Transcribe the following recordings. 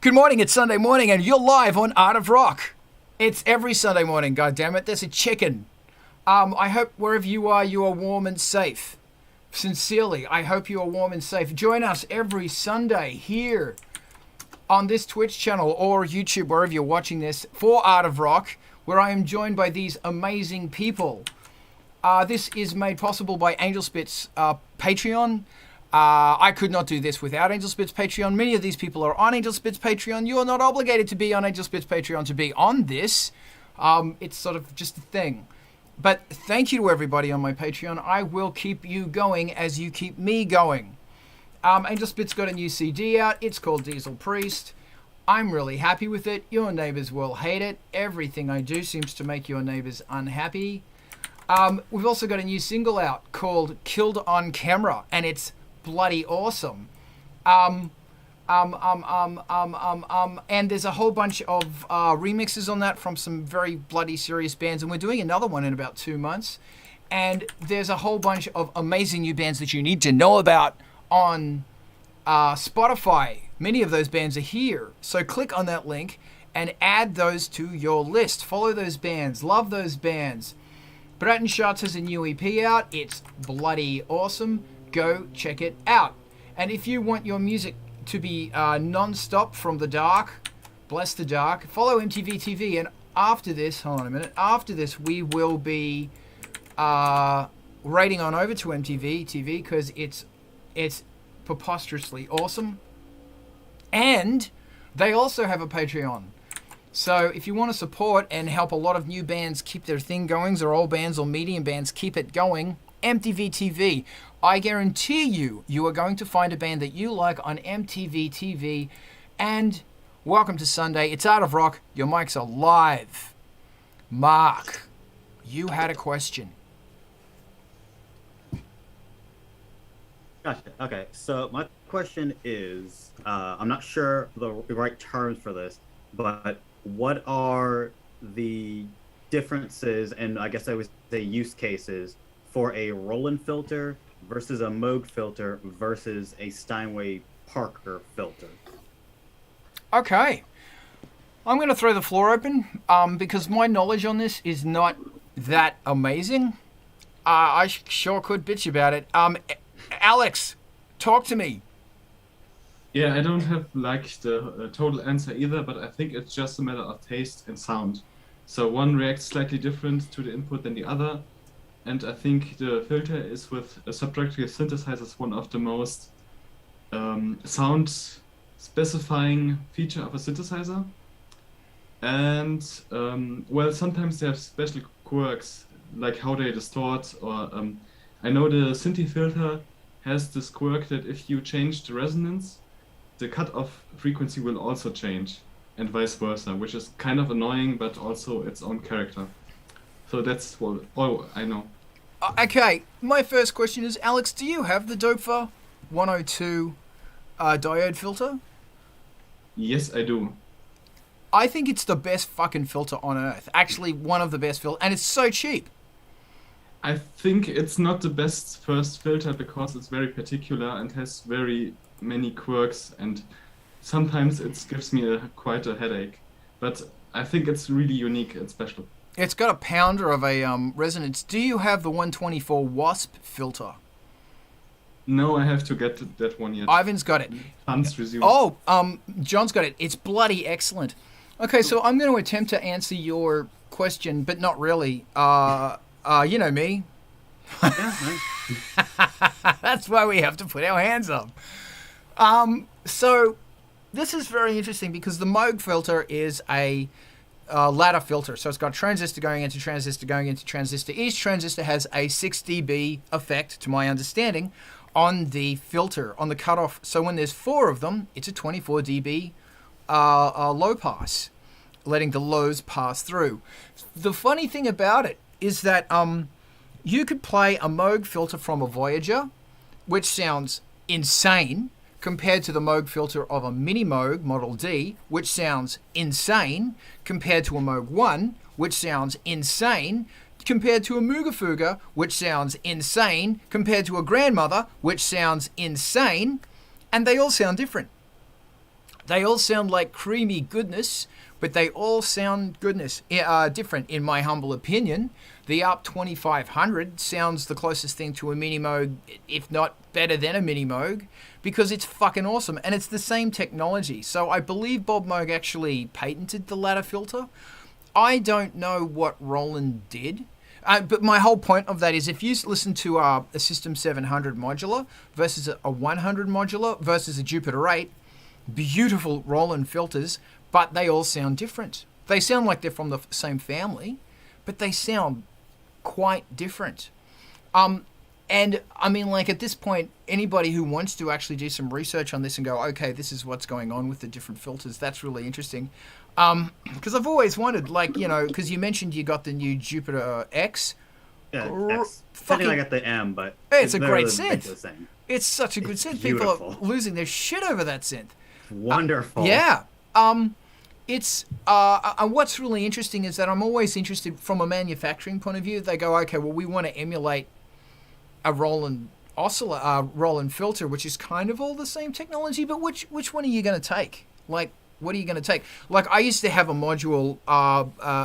Good morning, it's Sunday morning and you're live on Art of Rock. It's every Sunday morning, goddammit. There's a chicken. I hope wherever you are warm and safe. Sincerely, I hope you are warm and safe. Join us every Sunday here on this Twitch channel or YouTube, wherever you're watching this, for Art of Rock, where I am joined by these amazing people. This is made possible by Angelspit's Patreon. I could not do this without Angelspit's Patreon. Many of these people are on Angelspit's Patreon. You are not obligated to be on Angelspit's Patreon to be on this. It's sort of just a thing. But thank you to everybody on my Patreon. I will keep you going as you keep me going. Angelspit's got a new CD out. It's called Diesel Priest. I'm really happy with it. Your neighbors will hate it. Everything I do seems to make your neighbors unhappy. We've also got a new single out called Killed on Camera, and it's bloody awesome. And there's a whole bunch of remixes on that from some very bloody serious bands, and we're doing another one in about 2 months. And there's a whole bunch of amazing new bands that you need to know about on Spotify. Many of those bands are here, so click on that link and add those to your list. Follow those bands, love those bands. Bratton Shots has a new EP out. It's bloody awesome. Go check it out. And if you want your music to be non-stop from the dark, bless the dark, follow MTV TV. And after this, hold on a minute, after this we will be raiding on over to MTV TV because it's preposterously awesome. And they also have a Patreon. So if you want to support and help a lot of new bands keep their thing going, or old bands or medium bands keep it going, MTV TV. I guarantee you are going to find a band that you like on MTV TV. And welcome to Sunday. It's Art of Rock. Your mics are live. Mark, you had a question. Gotcha. Okay, so my question is, I'm not sure the right terms for this, but what are the differences, and I guess I would say use cases, for a Roland filter versus a Moog filter versus a Steinway Parker filter? Okay. I'm going to throw the floor open because my knowledge on this is not that amazing. I sure could bitch about it. Alex, talk to me. Yeah, I don't have like the total answer either, but I think it's just a matter of taste and sound. So one reacts slightly different to the input than the other. And I think the filter is with a subtractive synthesizer is one of the most sound specifying feature of a synthesizer. And well, sometimes they have special quirks, like how they distort, or I know the Synthi filter has this quirk that if you change the resonance, the cutoff frequency will also change, and vice versa, which is kind of annoying, but also its own character. So that's all I know. Okay, my first question is, Alex, do you have the Doepfer 102 diode filter? Yes, I do. I think it's the best fucking filter on earth. Actually, one of the best filters, and it's so cheap. I think it's not the best first filter because it's very particular and has very many quirks, and sometimes it gives me quite a headache. But I think it's really unique and special. It's got a pounder of a resonance. Do you have the 124 Wasp filter? No, I have to get that one yet. Ivan's got it. Resume. Oh, John's got it. It's bloody excellent. Okay, so I'm going to attempt to answer your question, but not really. You know me. Yeah, That's why we have to put our hands up. So this is very interesting because the Moog filter is a ladder filter. So it's got transistor going into transistor going into transistor. Each transistor has a 6 dB effect, to my understanding, on the filter, on the cutoff. So when there's 4 of them, it's a 24 dB low pass, letting the lows pass through. The funny thing about it is that you could play a Moog filter from a Voyager, which sounds insane, compared to the Moog filter of a Mini Moog Model D, which sounds insane, compared to a Moog 1, which sounds insane, compared to a Mooga Fooga, which sounds insane, compared to a Grandmother, which sounds insane, and they all sound different. They all sound like creamy goodness, but they all sound different in my humble opinion. The ARP 2500 sounds the closest thing to a Mini Moog, if not better than a Mini Moog, because it's fucking awesome. And it's the same technology. So I believe Bob Moog actually patented the ladder filter. I don't know what Roland did. But my whole point of that is if you listen to a System 700 modular versus a 100 modular versus a Jupiter 8, beautiful Roland filters, but they all sound different. They sound like they're from the same family, but they sound quite different. And I mean, like at this point, anybody who wants to actually do some research on this and go, okay, this is what's going on with the different filters, that's really interesting. Because I've always wondered, like, you know, because you mentioned you got the new Jupiter X. Yeah, X. Fucking, I got the M, but it's a great synth. It's such a good synth. Beautiful. People are losing their shit over that synth. Wonderful. Yeah. It's what's really interesting is that I'm always interested from a manufacturing point of view. They go, okay, well, we want to emulate a Roland Roland filter, which is kind of all the same technology, but which one are you going to take? Like, what are you going to take? Like, I used to have a module.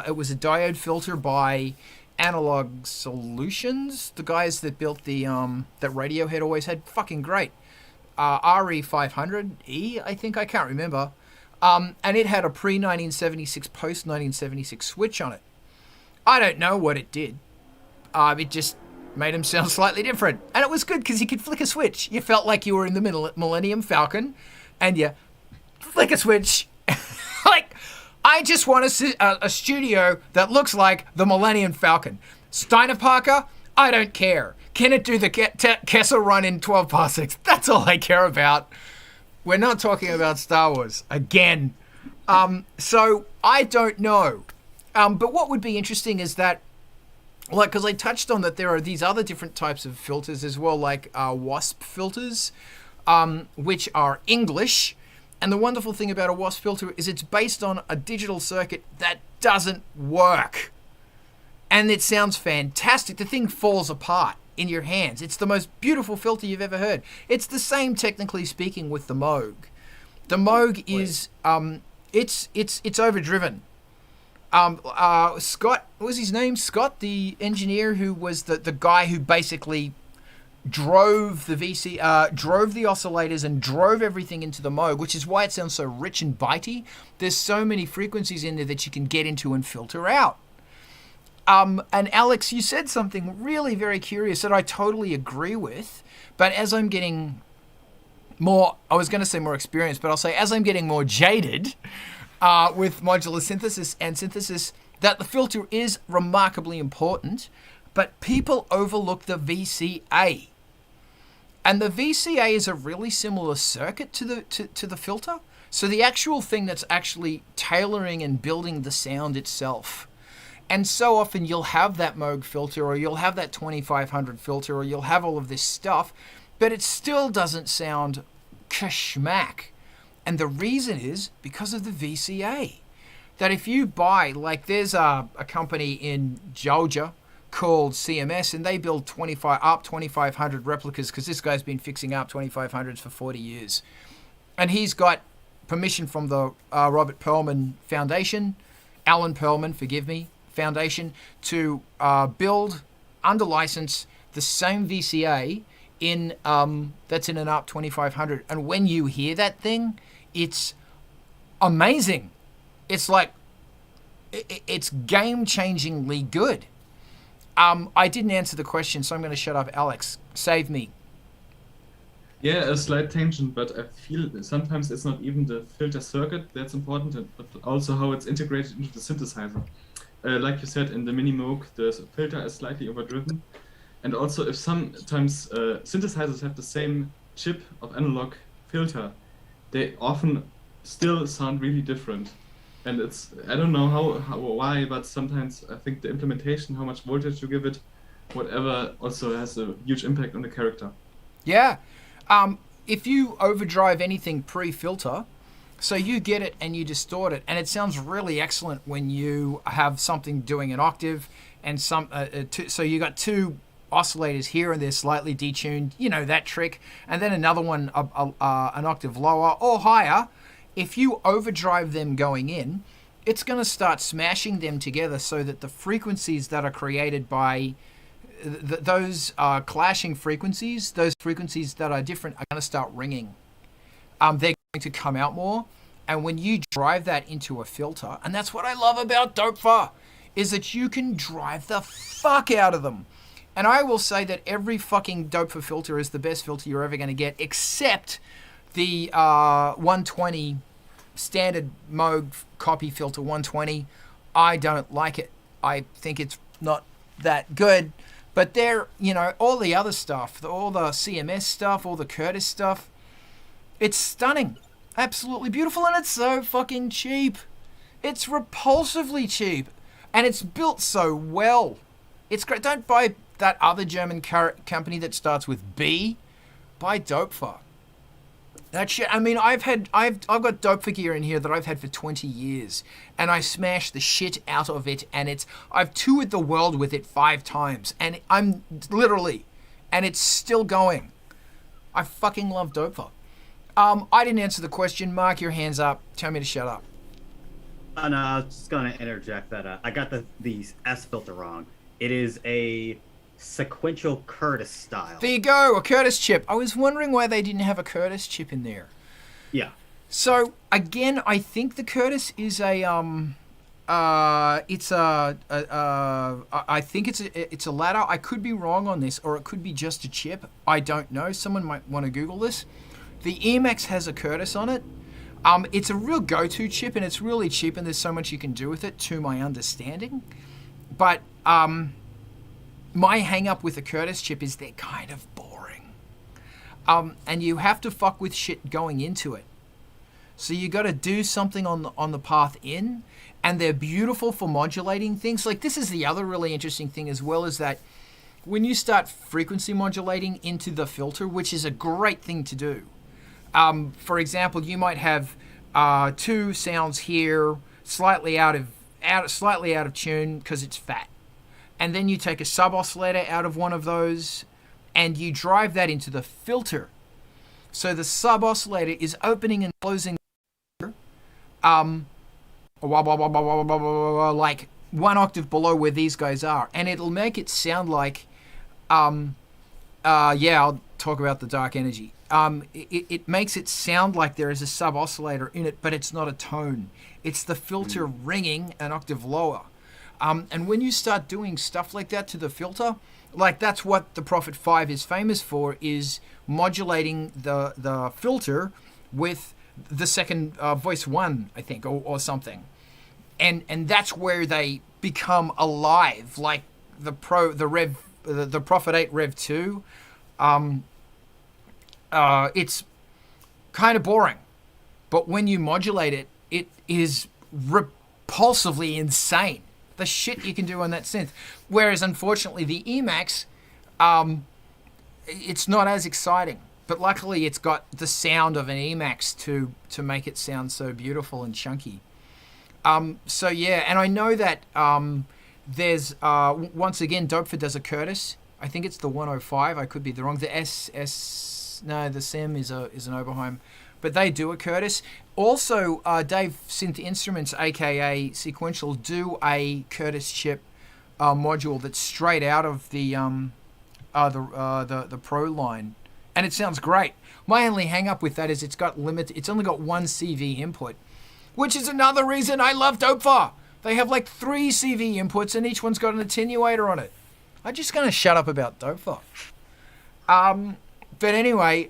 It was a diode filter by Analog Solutions, the guys that built the that Radiohead always had. Fucking great. RE500E, I think, I can't remember. And it had a pre-1976, post-1976 switch on it. I don't know what it did. It just made them sound slightly different. And it was good because you could flick a switch. You felt like you were in the Millennium Falcon, and you flick a switch. Like, I just want a studio that looks like the Millennium Falcon. Steiner Parker, I don't care. Can it do the Kessel run in 12 parsecs? That's all I care about. We're not talking about Star Wars again. So I don't know. But what would be interesting is that, like, because I touched on that there are these other different types of filters as well, like WASP filters, which are English. And the wonderful thing about a WASP filter is it's based on a digital circuit that doesn't work. And it sounds fantastic. The thing falls apart in your hands. It's the most beautiful filter you've ever heard. It's the same, technically speaking, with the Moog. The Moog is it's overdriven. Scott, what was his name? Scott, the engineer who was the guy who basically drove the drove the oscillators and drove everything into the Moog, which is why it sounds so rich and bitey. There's so many frequencies in there that you can get into and filter out. And Alex, you said something really very curious that I totally agree with, but as I'm getting more, I was going to say more experienced, but I'll say as I'm getting more jaded with modular synthesis and synthesis, that the filter is remarkably important, but people overlook the VCA. And the VCA is a really similar circuit to the filter. So the actual thing that's actually tailoring and building the sound itself. And so often you'll have that Moog filter, or you'll have that 2500 filter, or you'll have all of this stuff, but it still doesn't sound kashmak. And the reason is because of the VCA. That if you buy, like there's a company in Georgia called CMS, and they build ARP 2500 replicas, because this guy's been fixing ARP 2500s for 40 years. And he's got permission from the Robert Perlman Foundation, Alan Perlman, forgive me, Foundation, to build under license the same VCA in that's in an ARP 2500. And when you hear that thing, it's amazing. It's like it's game-changingly good. I didn't answer the question, so I'm going to shut up. Alex, save me. Yeah, a slight tangent, but I feel sometimes it's not even the filter circuit that's important, but also how it's integrated into the synthesizer. Like you said, in the Mini Moog, the filter is slightly overdriven. And also, if sometimes synthesizers have the same chip of analog filter, they often still sound really different. And it's, I don't know why, but sometimes I think the implementation, how much voltage you give it, whatever, also has a huge impact on the character. Yeah. If you overdrive anything pre-filter, so you get it and you distort it, and it sounds really excellent when you have something doing an octave, and so you got two oscillators here and they're slightly detuned, you know, that trick, and then another one an octave lower or higher, if you overdrive them going in, it's going to start smashing them together so that the frequencies that are created by those clashing frequencies, those frequencies that are different, are going to start ringing. They're going to come out more. And when you drive that into a filter, and that's what I love about Dopefa, is that you can drive the fuck out of them. And I will say that every fucking Dopefa filter is the best filter you're ever going to get, except the 120 standard Moog copy filter 120. I don't like it. I think it's not that good. But they're, all the other stuff, all the CMS stuff, all the Curtis stuff, it's stunning. Absolutely beautiful, and it's so fucking cheap. It's repulsively cheap. And it's built so well. It's great. Don't buy that other German company that starts with B. Buy Dopefa. That shit. I mean, I've got Dopefa gear in here that I've had for 20 years, and I smash the shit out of it. And I've toured the world with it 5 times, and and it's still going. I fucking love Dopefa. I didn't answer the question. Mark, your hands up. Tell me to shut up. No, I was just going to interject that I got the S filter wrong. It is a sequential Curtis style. There you go, a Curtis chip. I was wondering why they didn't have a Curtis chip in there. Yeah. So again, I think the Curtis is I think it's a ladder. I could be wrong on this, or it could be just a chip. I don't know. Someone might want to Google this. The Emax has a Curtis on it. It's a real go-to chip, and it's really cheap, and there's so much you can do with it, to my understanding. But my hang-up with the Curtis chip is they're kind of boring. And you have to fuck with shit going into it. So you got to do something on the path in, and they're beautiful for modulating things. Like, this is the other really interesting thing as well, is that when you start frequency modulating into the filter, which is a great thing to do. For example, you might have 2 sounds here, slightly out of tune because it's fat, and then you take a sub oscillator out of one of those, and you drive that into the filter. So the sub oscillator is opening and closing, like 1 octave below where these guys are, and it'll make it sound like, I'll talk about the dark energy. It makes it sound like there is a sub oscillator in it, but it's not a tone. It's the filter ringing an octave lower. And when you start doing stuff like that to the filter, like that's what the Prophet 5 is famous for, is modulating the filter with the second voice 1, I think, or something. And that's where they become alive, like the Prophet 8 Rev 2. It's kind of boring, but when you modulate it, it is repulsively insane. The shit you can do on that synth. Whereas, unfortunately, the Emax, it's not as exciting. But luckily, it's got the sound of an Emax to make it sound so beautiful and chunky. So yeah, and I know that there's once again, Dopefa does a Curtis. I think it's the 105. I could be wrong. The the SEM is an Oberheim, but they do a Curtis. Also, Dave Synth Instruments, aka Sequential, do a Curtis chip module that's straight out of the Pro line, and it sounds great. My only hang up with that is it's only got 1 CV input, which is another reason I love Dopefa. They have like 3 CV inputs, and each one's got an attenuator on it. I'm just going to shut up about Dopefa. But anyway,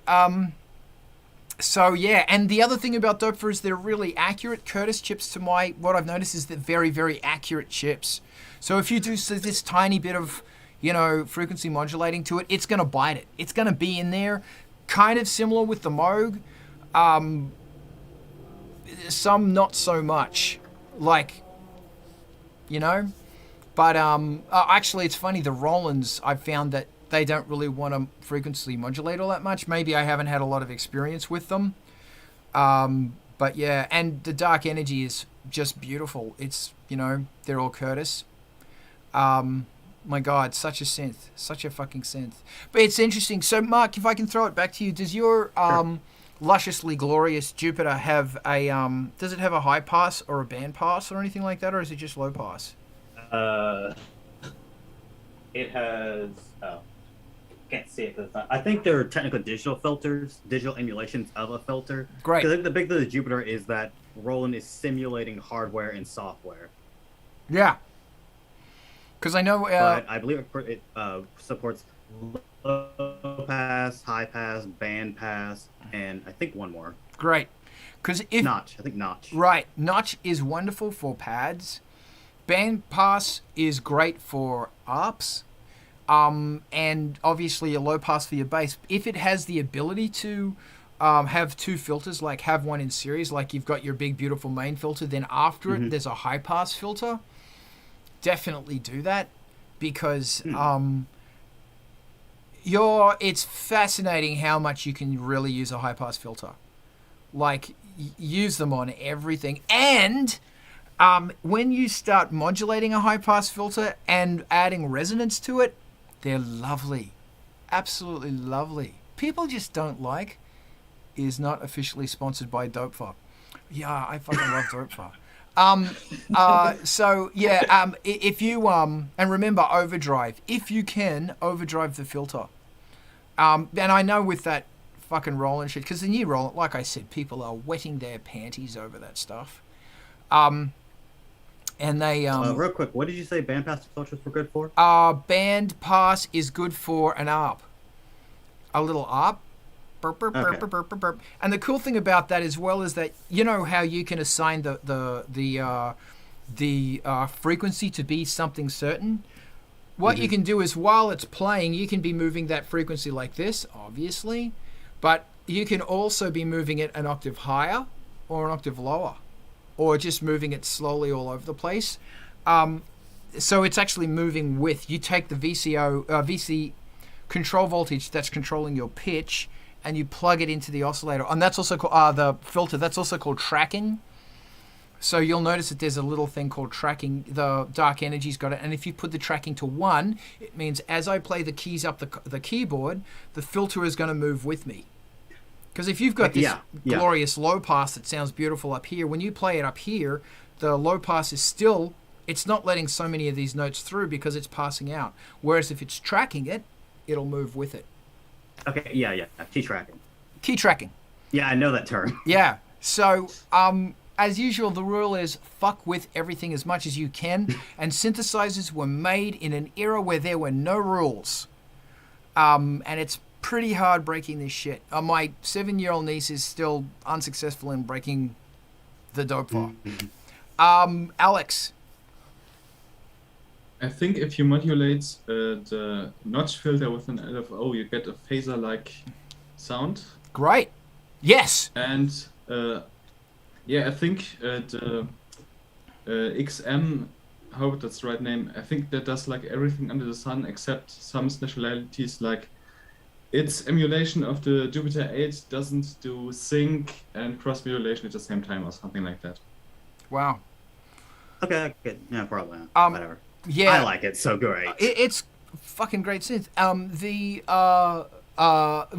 so yeah, and the other thing about Dopefa is they're really accurate. Curtis chips, what I've noticed is they're very, very accurate chips. So if you do this tiny bit of, frequency modulating to it, it's going to bite it. It's going to be in there. Kind of similar with the Moog. Some not so much. Like, But actually, it's funny, the Rolands, I've found that they don't really want to frequency modulate all that much. Maybe I haven't had a lot of experience with them. But yeah, and the dark energy is just beautiful. It's, they're all Curtis. My God, such a synth. Such a fucking synth. But it's interesting. So, Mark, if I can throw it back to you, does your lusciously glorious Jupiter have a does it have a high pass or a band pass or anything like that, or is it just low pass? It has. Oh, can't see it because I think they're technically digital filters, digital emulations of a filter. Great. Because the big thing with Jupiter is that Roland is simulating hardware and software. Yeah. Because I know. But I believe it supports low pass, high pass, band pass, and I think one more. Great. Because if Notch, I think Notch. Right, Notch is wonderful for pads. Band pass is great for ARPs. And obviously a low pass for your bass. If it has the ability to have two filters, like have one in series, like you've got your big beautiful main filter, then after it there's a high pass filter. Definitely do that, because it's fascinating how much you can really use a high pass filter. Like use them on everything, and when you start modulating a high pass filter and adding resonance to it, they're lovely. Absolutely lovely. People just don't like is not officially sponsored by Dopefar. Yeah, I fucking love Dopefar. If you and remember overdrive, if you can overdrive the filter. And I know with that fucking Roland shit, because the new Roland, like I said, people are wetting their panties over that stuff. And they real quick, what did you say band pass filters were good for? Band pass is good for an ARP. A little ARP. Burp, burp, burp, burp, burp, burp, burp. And the cool thing about that as well is that you know how you can assign the frequency to be something certain. What you can do is while it's playing, you can be moving that frequency like this, obviously, but you can also be moving it an octave higher or an octave lower, or just moving it slowly all over the place. So it's actually moving with. You take the VC control voltage that's controlling your pitch, and you plug it into the oscillator. And that's also called the filter. That's also called tracking. So you'll notice that there's a little thing called tracking. The dark energy's got it. And if you put the tracking to 1, it means as I play the keys up the keyboard, the filter is going to move with me. Because if you've got this glorious low pass that sounds beautiful up here, when you play it up here, the low pass is still, it's not letting so many of these notes through because it's passing out. Whereas if it's tracking it, it'll move with it. Okay, yeah. Key tracking. Key tracking. Yeah, I know that term. Yeah. So, as usual, the rule is fuck with everything as much as you can. And synthesizers were made in an era where there were no rules. And it's pretty hard breaking this shit. My 7-year-old niece is still unsuccessful in breaking the dope file. Alex. I think if you modulate the notch filter with an LFO, you get a phaser-like sound. Great. Yes. And I think the XM, I hope that's the right name, I think that does like everything under the sun except some specialities, like its emulation of the Jupiter 8 doesn't do sync and cross modulation at the same time or something like that. Wow. Okay. Yeah, probably. Whatever. Yeah, I like it. So great. It's fucking great synth.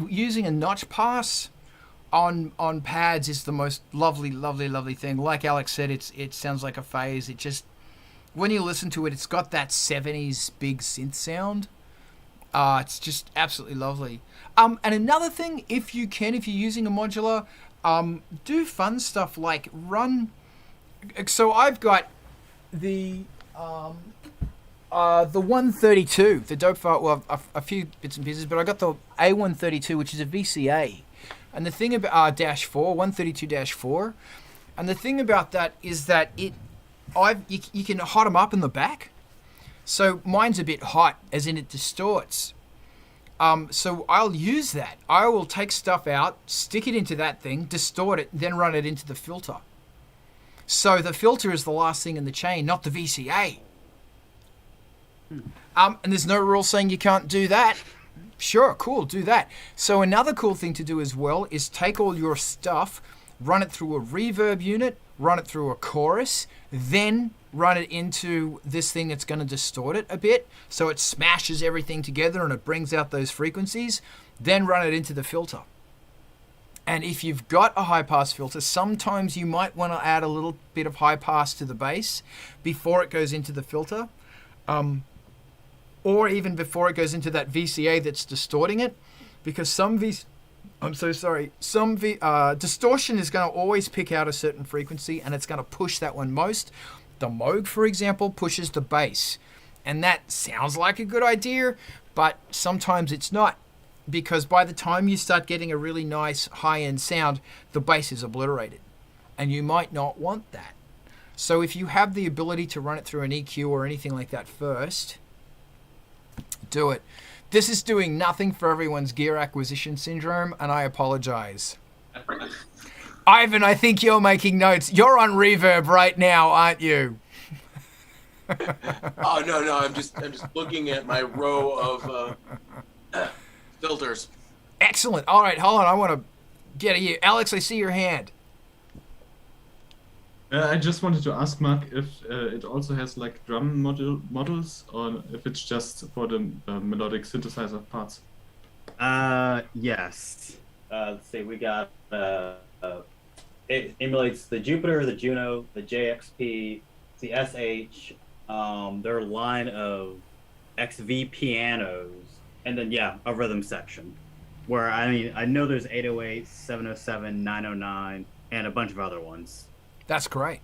Using a notch pass on pads is the most lovely thing. Like Alex said, it sounds like a phase. It just, when you listen to it, it's got that 70s big synth sound. It's just absolutely lovely. And another thing, if you're using a modular, do fun stuff like run. So I've got the 132, the dope file, well, a few bits and pieces, but I got the A132, which is a VCA. And the thing about -4, 132-4, and the thing about that is that you can hot them up in the back. So mine's a bit hot, as in it distorts. So I'll use that. I will take stuff out, stick it into that thing, distort it, then run it into the filter. So the filter is the last thing in the chain, not the VCA. And there's no rule saying you can't do that. Sure, cool, do that. So another cool thing to do as well is take all your stuff, run it through a reverb unit, run it through a chorus, then run it into this thing that's going to distort it a bit, so it smashes everything together and it brings out those frequencies, then run it into the filter. And if you've got a high pass filter, sometimes you might want to add a little bit of high pass to the bass before it goes into the filter, or even before it goes into that VCA that's distorting it, because some distortion is going to always pick out a certain frequency, and it's going to push that one most. The Moog, for example, pushes the bass, and that sounds like a good idea, but sometimes it's not. Because by the time you start getting a really nice high-end sound, the bass is obliterated. And you might not want that. So if you have the ability to run it through an EQ or anything like that first, do it. This is doing nothing for everyone's gear acquisition syndrome, and I apologize. Ivan, I think you're making notes. You're on reverb right now, aren't you? Oh, no, I'm just looking at my row of filters. Excellent. All right, hold on. I want to get at you. Alex, I see your hand. I just wanted to ask Mark if it also has like drum models, or if it's just for the melodic synthesizer parts. Yes. Let's see. We got it emulates the Jupiter, the Juno, the JXP, the SH, their line of XV pianos. And then, a rhythm section where, I know there's 808, 707, 909, and a bunch of other ones. That's great.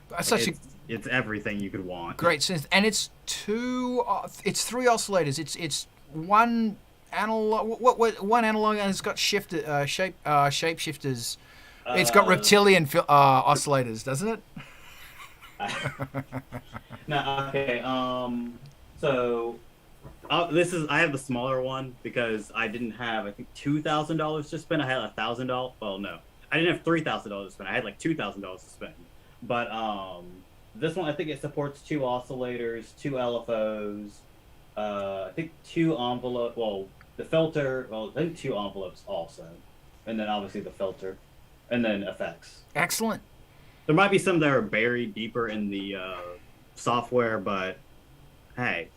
That's it's everything you could want. Great synth. And it's it's 3 oscillators. It's one analog, one analog, and it's got shape shifters. It's got reptilian oscillators, doesn't it? No, okay. So I have the smaller one because I didn't have, I think, $2,000 to spend. I had $1,000. Well, no, I didn't have $3,000 to spend. I had like $2,000 to spend. But this one, I think it supports 2 oscillators, 2 LFOs, I think 2 envelope. Well, the filter. Well, I think 2 envelopes also, and then obviously the filter, and then effects. Excellent. There might be some that are buried deeper in the software, but hey.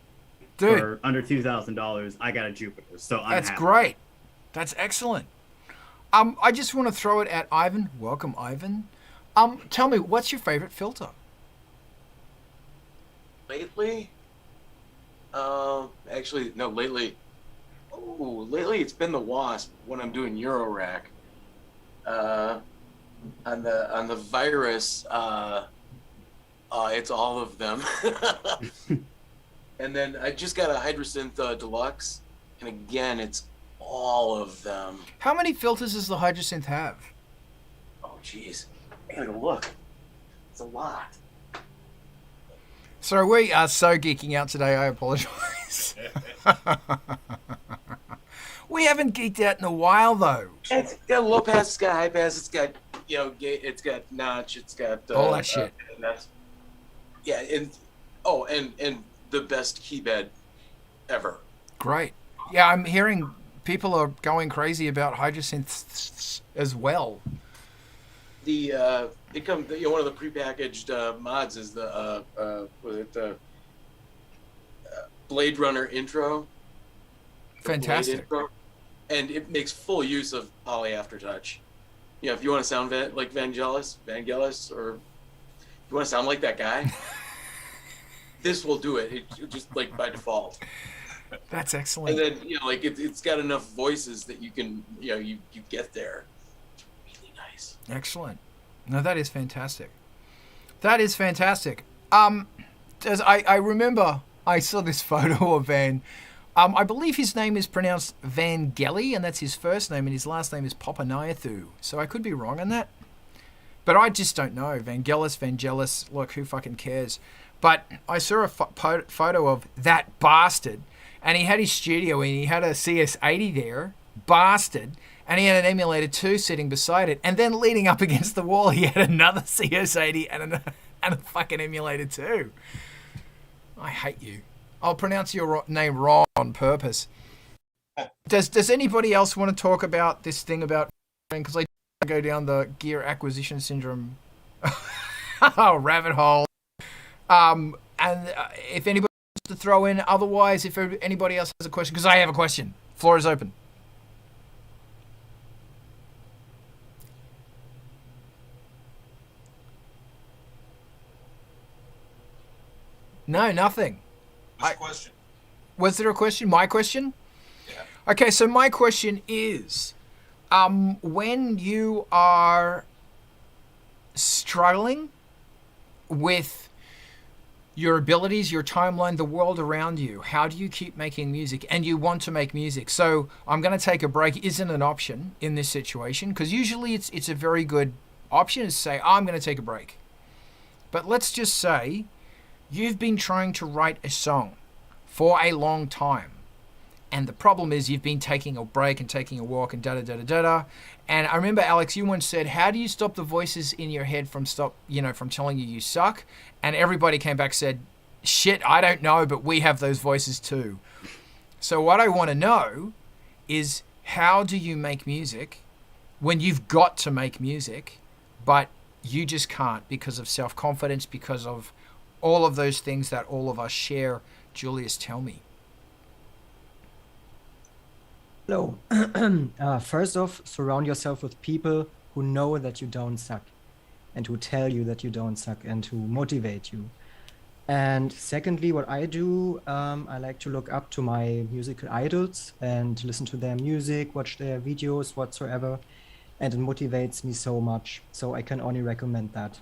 Dude, for under $2,000, I got a Jupiter, so I'm that's happy. Great. That's excellent. I just want to throw it at Ivan. Welcome, Ivan. Tell me, what's your favorite filter? Lately? Actually, no, lately it's been the Wasp when I'm doing Eurorack. On the Virus, it's all of them. And then I just got a Hydrasynth Deluxe, and again, it's all of them. How many filters does the Hydrasynth have? Oh, jeez. I gotta go look. It's a lot. So we are so geeking out today, I apologize. We haven't geeked out in a while, though. It's got low pass, it's got high pass, it's got, it's got notch, it's got... all that shit. And the best keypad ever. Great. Yeah, I'm hearing people are going crazy about Hydrasynths as well. It comes. One of the prepackaged mods is the Blade Runner intro. Fantastic. Intro, and it makes full use of poly aftertouch. If you want to sound like Vangelis, or you want to sound like that guy, this will do it. It just like by default. That's excellent. And then it's got enough voices that you can you get there. Really nice. Excellent. No, that is fantastic. That is fantastic. As I remember, I saw this photo of Van. I believe his name is pronounced Vangeli, and that's his first name, and his last name is Papaniathu. So I could be wrong on that. But I just don't know. Vangelis, look, who fucking cares? But I saw a photo of that bastard, and he had his studio, and he had a CS80 there, bastard, and he had an emulator 2 sitting beside it, and then leaning up against the wall, he had another CS80 and a fucking emulator 2. I hate you. I'll pronounce your name wrong on purpose. Does anybody else want to talk about this thing about, because I go down the gear acquisition syndrome rabbit hole. And if anybody wants to throw in, otherwise, if anybody else has a question, because I have a question. Floor is open. No, nothing. What's the question? Was there a question? My question? Yeah. Okay, so my question is, when you are struggling with your abilities, your timeline, the world around you, how do you keep making music? And you want to make music. So I'm going to take a break isn't an option in this situation, because usually it's a very good option to say, I'm going to take a break. But let's just say you've been trying to write a song for a long time. And the problem is you've been taking a break and taking a walk and da-da-da-da-da. And I remember, Alex, you once said, how do you stop the voices in your head from telling you suck? And everybody came back and said, shit, I don't know, but we have those voices too. So what I want to know is, how do you make music when you've got to make music, but you just can't because of self-confidence, because of all of those things that all of us share? Julius, tell me. Hello. First off, surround yourself with people who know that you don't suck and who tell you that you don't suck and who motivate you. And secondly, what I do, I like to look up to my musical idols and listen to their music, watch their videos, whatsoever. And it motivates me so much. So I can only recommend that.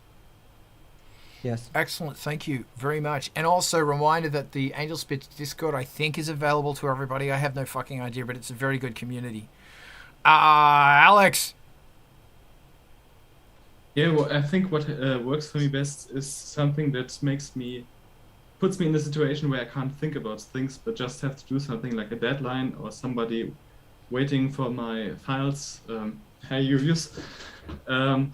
Yes. Excellent. Thank you very much. And also reminder that the Angelspit Discord, I think, is available to everybody. I have no fucking idea, but it's a very good community. Alex. Yeah, well, I think what works for me best is something that puts me in a situation where I can't think about things, but just have to do something like a deadline or somebody waiting for my files. Hey, you use. Yeah,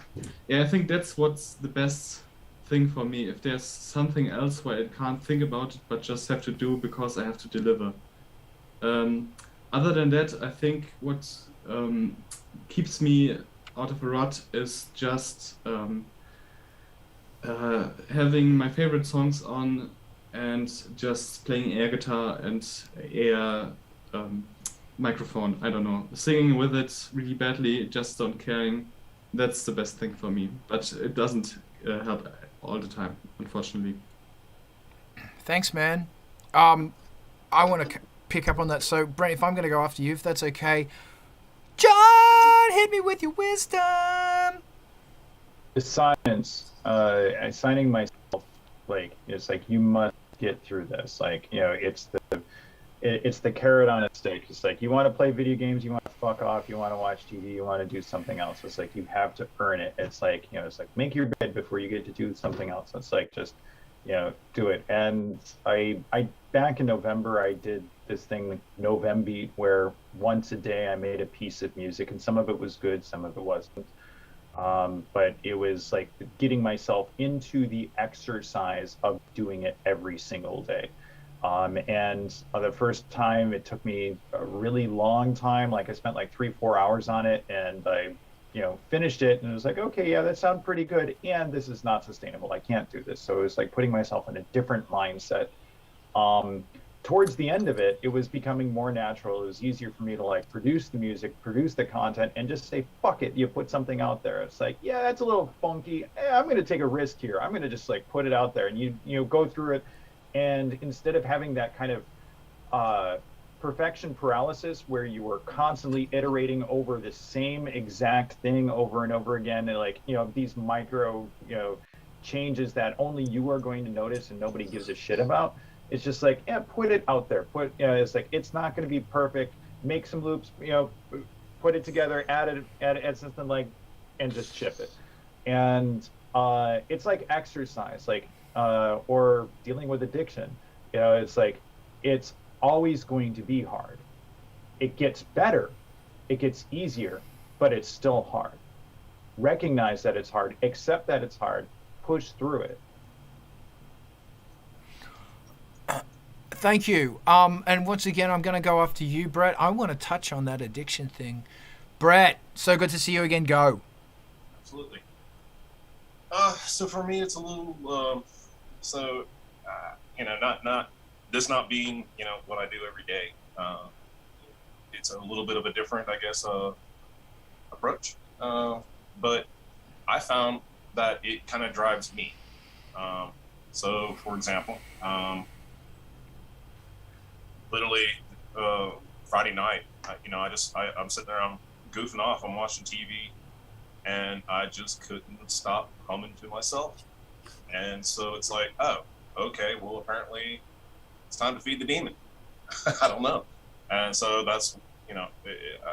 I think that's what's the best thing for me. If there's something else where I can't think about it, but just have to do because I have to deliver. Other than that, I think what keeps me out of a rut is just having my favorite songs on and just playing air guitar and air microphone. I don't know, singing with it really badly, just don't caring. That's the best thing for me, but it doesn't help all the time, unfortunately. Thanks, man. I want to pick up on that. So, Brent, if I'm going to go after you, if that's okay. John, hit me with your wisdom. The science, assigning myself, like, it's like, you must get through this. Like, you know, it's the carrot on a stick. It's like, you want to play video games, you want to fuck off, you want to watch TV, you want to do something else. It's like, you have to earn it. It's like, you know, it's like, make your bed before you get to do something else. It's like, just, you know, do it. And I back in November, I did this thing, Novembeat, where once a day I made a piece of music, and some of it was good, some of it wasn't. But it was like getting myself into the exercise of doing it every single day. And the first time it took me a really long time, like I spent like 3-4 hours on it, and I, you know, finished it and it was like, okay, yeah, that sounds pretty good. And this is not sustainable. I can't do this. So it was like putting myself in a different mindset. Towards the end of it, it was becoming more natural. It was easier for me to like produce the music, produce the content, and just say, fuck it, you put something out there. It's like, yeah, that's a little funky. I'm going to take a risk here. I'm going to just like put it out there, and you know, go through it. And instead of having that kind of perfection paralysis where you were constantly iterating over the same exact thing over and over again, and like, you know, these micro, you know, changes that only you are going to notice and nobody gives a shit about. It's just like, yeah, put it out there. It's like, it's not going to be perfect. Make some loops, you know, put it together, add something like, and just ship it. And it's like exercise, like, or dealing with addiction. You know, it's like, it's always going to be hard. It gets better, it gets easier, but it's still hard. Recognize that it's hard, accept that it's hard, push through it. Thank you. And once again, I'm going to go after you, Brett. I want to touch on that addiction thing. Brett, so good to see you again. Go. Absolutely. So for me, it's a little, you know, not this not being, you know, what I do every day. It's a little bit of a different, I guess, approach. But I found that it kind of drives me. So, for example, literally Friday night, I'm sitting there, I'm goofing off, I'm watching TV, and I just couldn't stop humming to myself. And so it's like, oh, okay, well, apparently it's time to feed the demon. I don't know. And so that's,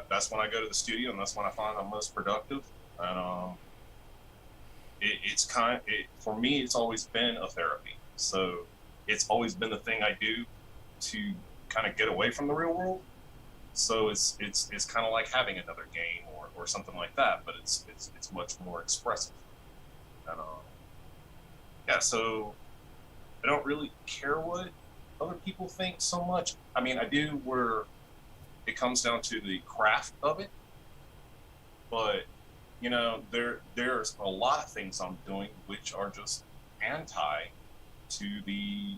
that's when I go to the studio, and that's when I find I'm most productive. And for me, it's always been a therapy. So it's always been the thing I do to kind of get away from the real world. So it's kind of like having another game or something like that, but it's much more expressive. And yeah, so I don't really care what other people think so much. I mean, I do where it comes down to the craft of it, but there's a lot of things I'm doing which are just anti to the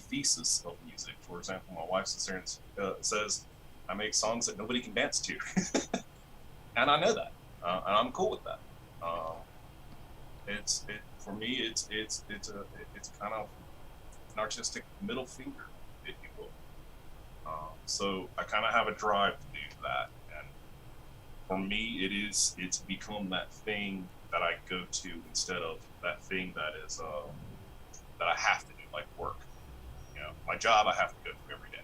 thesis of music. For example, my wife sits there and says I make songs that nobody can dance to, and I know that, and I'm cool with that. For me, it's kind of an artistic middle finger, if you will. So I kind of have a drive to do that, and for me, it's become that thing that I go to instead of that thing that is that I have to do, like work. My job I have to go to every day.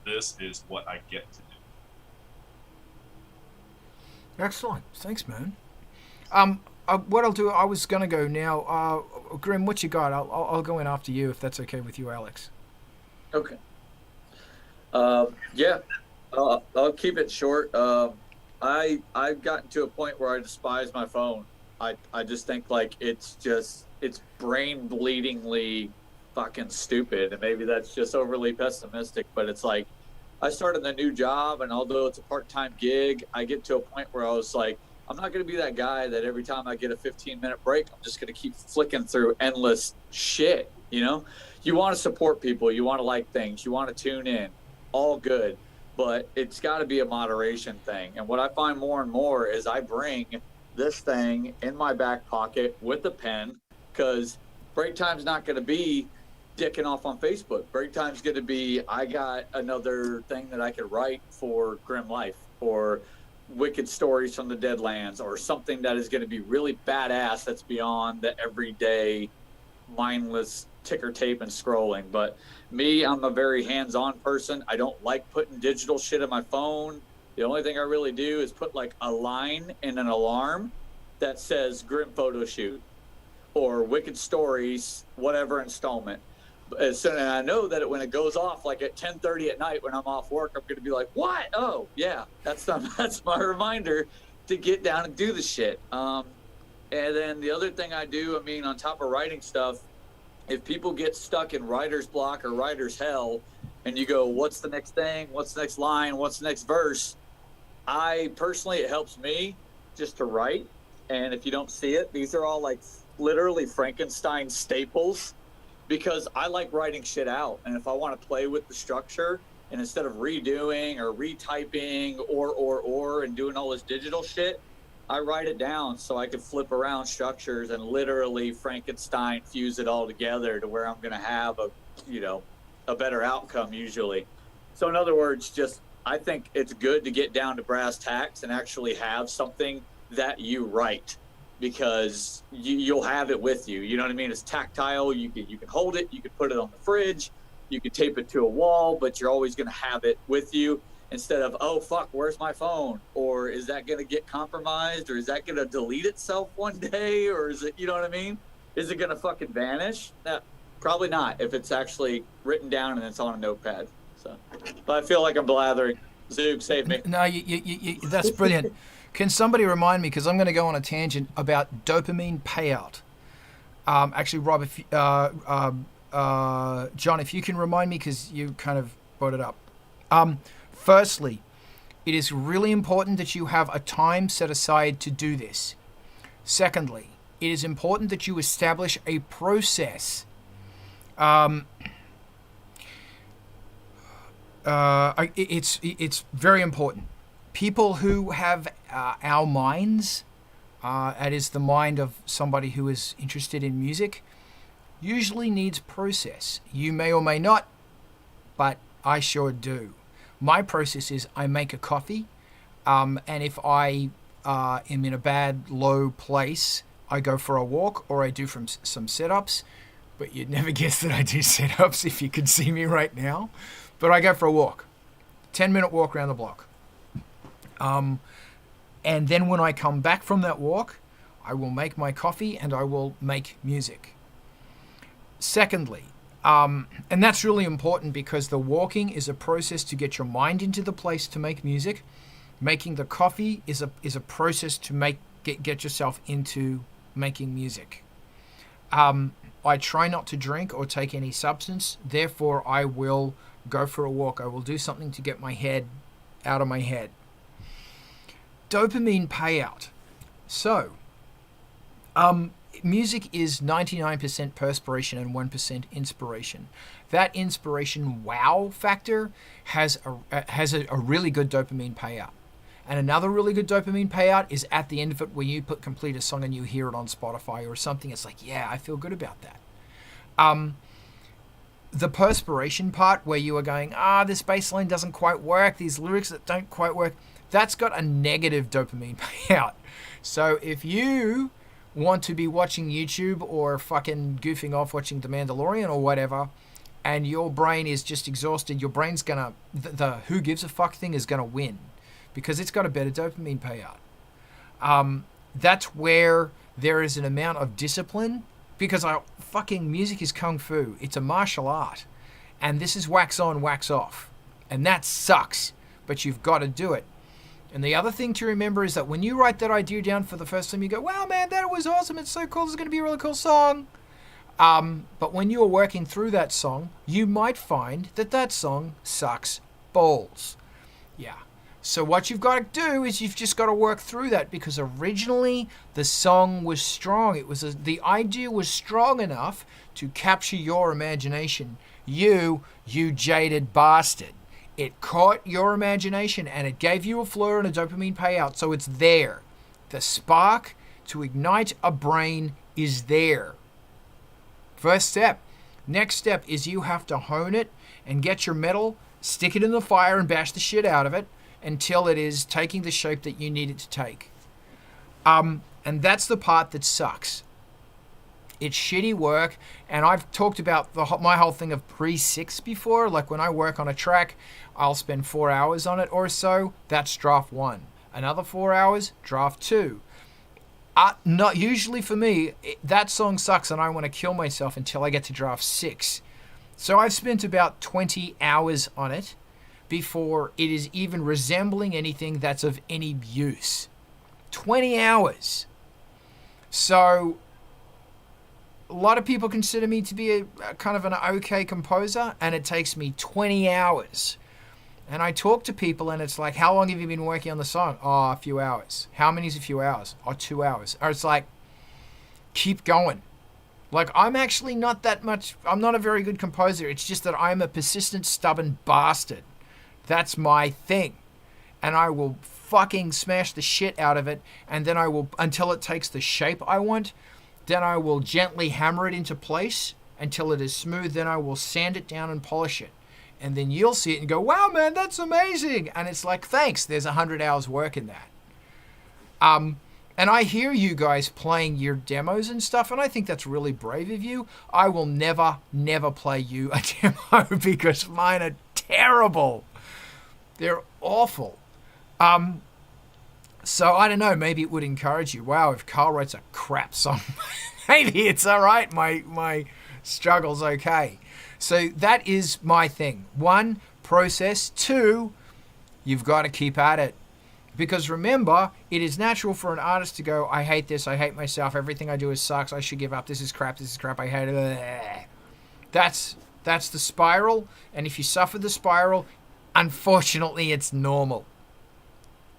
This is what I get to do. Excellent. Thanks, man. What I'll do, I was going to go now. Grim, what you got? I'll go in after you if that's okay with you, Alex. Okay. Yeah, I'll keep it short. I've gotten to a point where I despise my phone. I just think like it's brain bleedingly fucking stupid, and maybe that's just overly pessimistic, but it's like I started a new job, and although it's a part-time gig, I get to a point where I was like, I'm not going to be that guy that every time I get a 15-minute break, I'm just going to keep flicking through endless shit. You want to support people, you want to like things, you want to tune in, all good, but it's got to be a moderation thing. And what I find more and more is I bring this thing in my back pocket with a pen, because break time's not going to be dicking off on Facebook. Break time's going to be, I got another thing that I could write for Grim Life, or Wicked Stories from the Deadlands, or something that is going to be really badass that's beyond the everyday mindless ticker tape and scrolling. But me, I'm a very hands-on person. I don't like putting digital shit in my phone. The only thing I really do is put like a line in an alarm that says Grim Photo Shoot or Wicked Stories, whatever installment. And I know that when it goes off, like at 10:30 at night when I'm off work, I'm going to be like, what? Oh, yeah, that's my reminder to get down and do the shit. And then the other thing I do, on top of writing stuff, if people get stuck in writer's block or writer's hell, and you go, what's the next thing? What's the next line? What's the next verse? It helps me just to write. And if you don't see it, these are all like literally Frankenstein staples, because I like writing shit out. And if I want to play with the structure, and instead of redoing or retyping or and doing all this digital shit, I write it down so I can flip around structures and literally Frankenstein fuse it all together to where I'm going to have a better outcome usually. So in other words, I think it's good to get down to brass tacks and actually have something that you write, because you'll have it with you. You know what I mean? It's tactile. You can hold it. You can put it on the fridge. You can tape it to a wall, but you're always going to have it with you, instead of, oh, fuck, where's my phone? Or is that going to get compromised? Or is that going to delete itself one day? Or is it, you know what I mean? Is it going to fucking vanish? Probably not, if it's actually written down and it's on a notepad. So, but I feel like I'm blathering. Zoom, save me. No, you that's brilliant. Can somebody remind me, because I'm going to go on a tangent about dopamine payout. Actually, Rob, if John, if you can remind me, because you kind of brought it up. Firstly, it is really important that you have a time set aside to do this. Secondly, it is important that you establish a process. It's very important. People who have our minds that is the mind of somebody who is interested in music, usually needs process. You may or may not, but I sure do. My process is I make a coffee, and if I am in a bad, low place, I go for a walk or I do some sit-ups. But you'd never guess that I do sit-ups if you could see me right now. But I go for a walk. 10-minute walk around the block. And then when I come back from that walk, I will make my coffee and I will make music. Secondly, and that's really important because the walking is a process to get your mind into the place to make music. Making the coffee is a process to get yourself into making music. I try not to drink or take any substance. Therefore, I will go for a walk. I will do something to get my head out of my head. Dopamine payout. So, music is 99% perspiration and 1% inspiration. That inspiration wow factor has a really good dopamine payout. And another really good dopamine payout is at the end of it where you complete a song and you hear it on Spotify or something. It's like, yeah, I feel good about that. The perspiration part where you are going, this bass line doesn't quite work, these lyrics that don't quite work, that's got a negative dopamine payout. So if you want to be watching YouTube or fucking goofing off watching The Mandalorian or whatever, and your brain is just exhausted, your brain's gonna, the who gives a fuck thing is gonna win because it's got a better dopamine payout. That's where there is an amount of discipline because fucking music is kung fu. It's a martial art. And this is wax on, wax off. And that sucks, but you've got to do it. And the other thing to remember is that when you write that idea down for the first time, you go, wow, man, that was awesome. It's so cool. This is going to be a really cool song. But when you're working through that song, you might find that song sucks balls. Yeah. So what you've got to do is you've just got to work through that because originally the song was strong. The idea was strong enough to capture your imagination. You jaded bastard. It caught your imagination and it gave you a flow and a dopamine payout. So it's there. The spark to ignite a brain is there. First step. Next step is you have to hone it and get your metal, stick it in the fire and bash the shit out of it until it is taking the shape that you need it to take. And that's the part that sucks. It's shitty work, and I've talked about my whole thing of pre-6 before. Like when I work on a track, I'll spend 4 hours on it or so. That's draft 1. Another 4 hours, draft 2. Not usually for me, that song sucks and I want to kill myself until I get to draft 6. So I've spent about 20 hours on it before it is even resembling anything that's of any use. 20 hours. So a lot of people consider me to be a kind of an okay composer, and it takes me 20 hours. And I talk to people and it's like, how long have you been working on the song? Oh, a few hours. How many is a few hours? Oh, 2 hours. Or it's like, keep going. Like, I'm actually not that much, I'm not a very good composer. It's just that I'm a persistent, stubborn bastard. That's my thing. And I will fucking smash the shit out of it, and then I will, until it takes the shape I want, then I will gently hammer it into place until it is smooth. Then I will sand it down and polish it. And then you'll see it and go, wow, man, that's amazing. And it's like, thanks, there's 100 hours work in that. And I hear you guys playing your demos and stuff, and I think that's really brave of you. I will never, never play you a demo because mine are terrible. They're awful. So I don't know, maybe it would encourage you. Wow, if Carl writes a crap song, maybe it's all right. My struggle's okay. So that is my thing. 1, process. 2, you've got to keep at it. Because remember, it is natural for an artist to go, I hate this, I hate myself, everything I do is sucks, I should give up, this is crap, I hate it. That's the spiral, and if you suffer the spiral, unfortunately it's normal.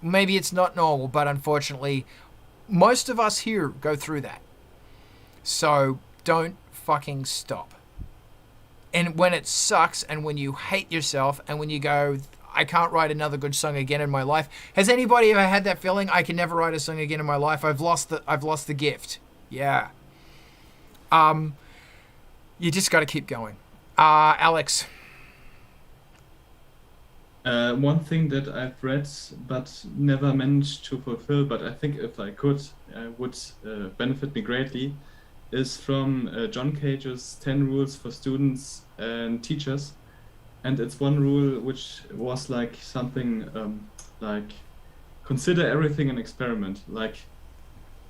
Maybe it's not normal, but unfortunately, most of us here go through that. So don't fucking stop. And when it sucks, and when you hate yourself, and when you go, I can't write another good song again in my life. Has anybody ever had that feeling? I can never write a song again in my life. I've lost the gift. Yeah. You just got to keep going. Alex. One thing that I've read but never managed to fulfill, but I think if I could, would benefit me greatly, is from John Cage's 10 Rules for Students and Teachers. And it's one rule which was like something like, consider everything an experiment. Like,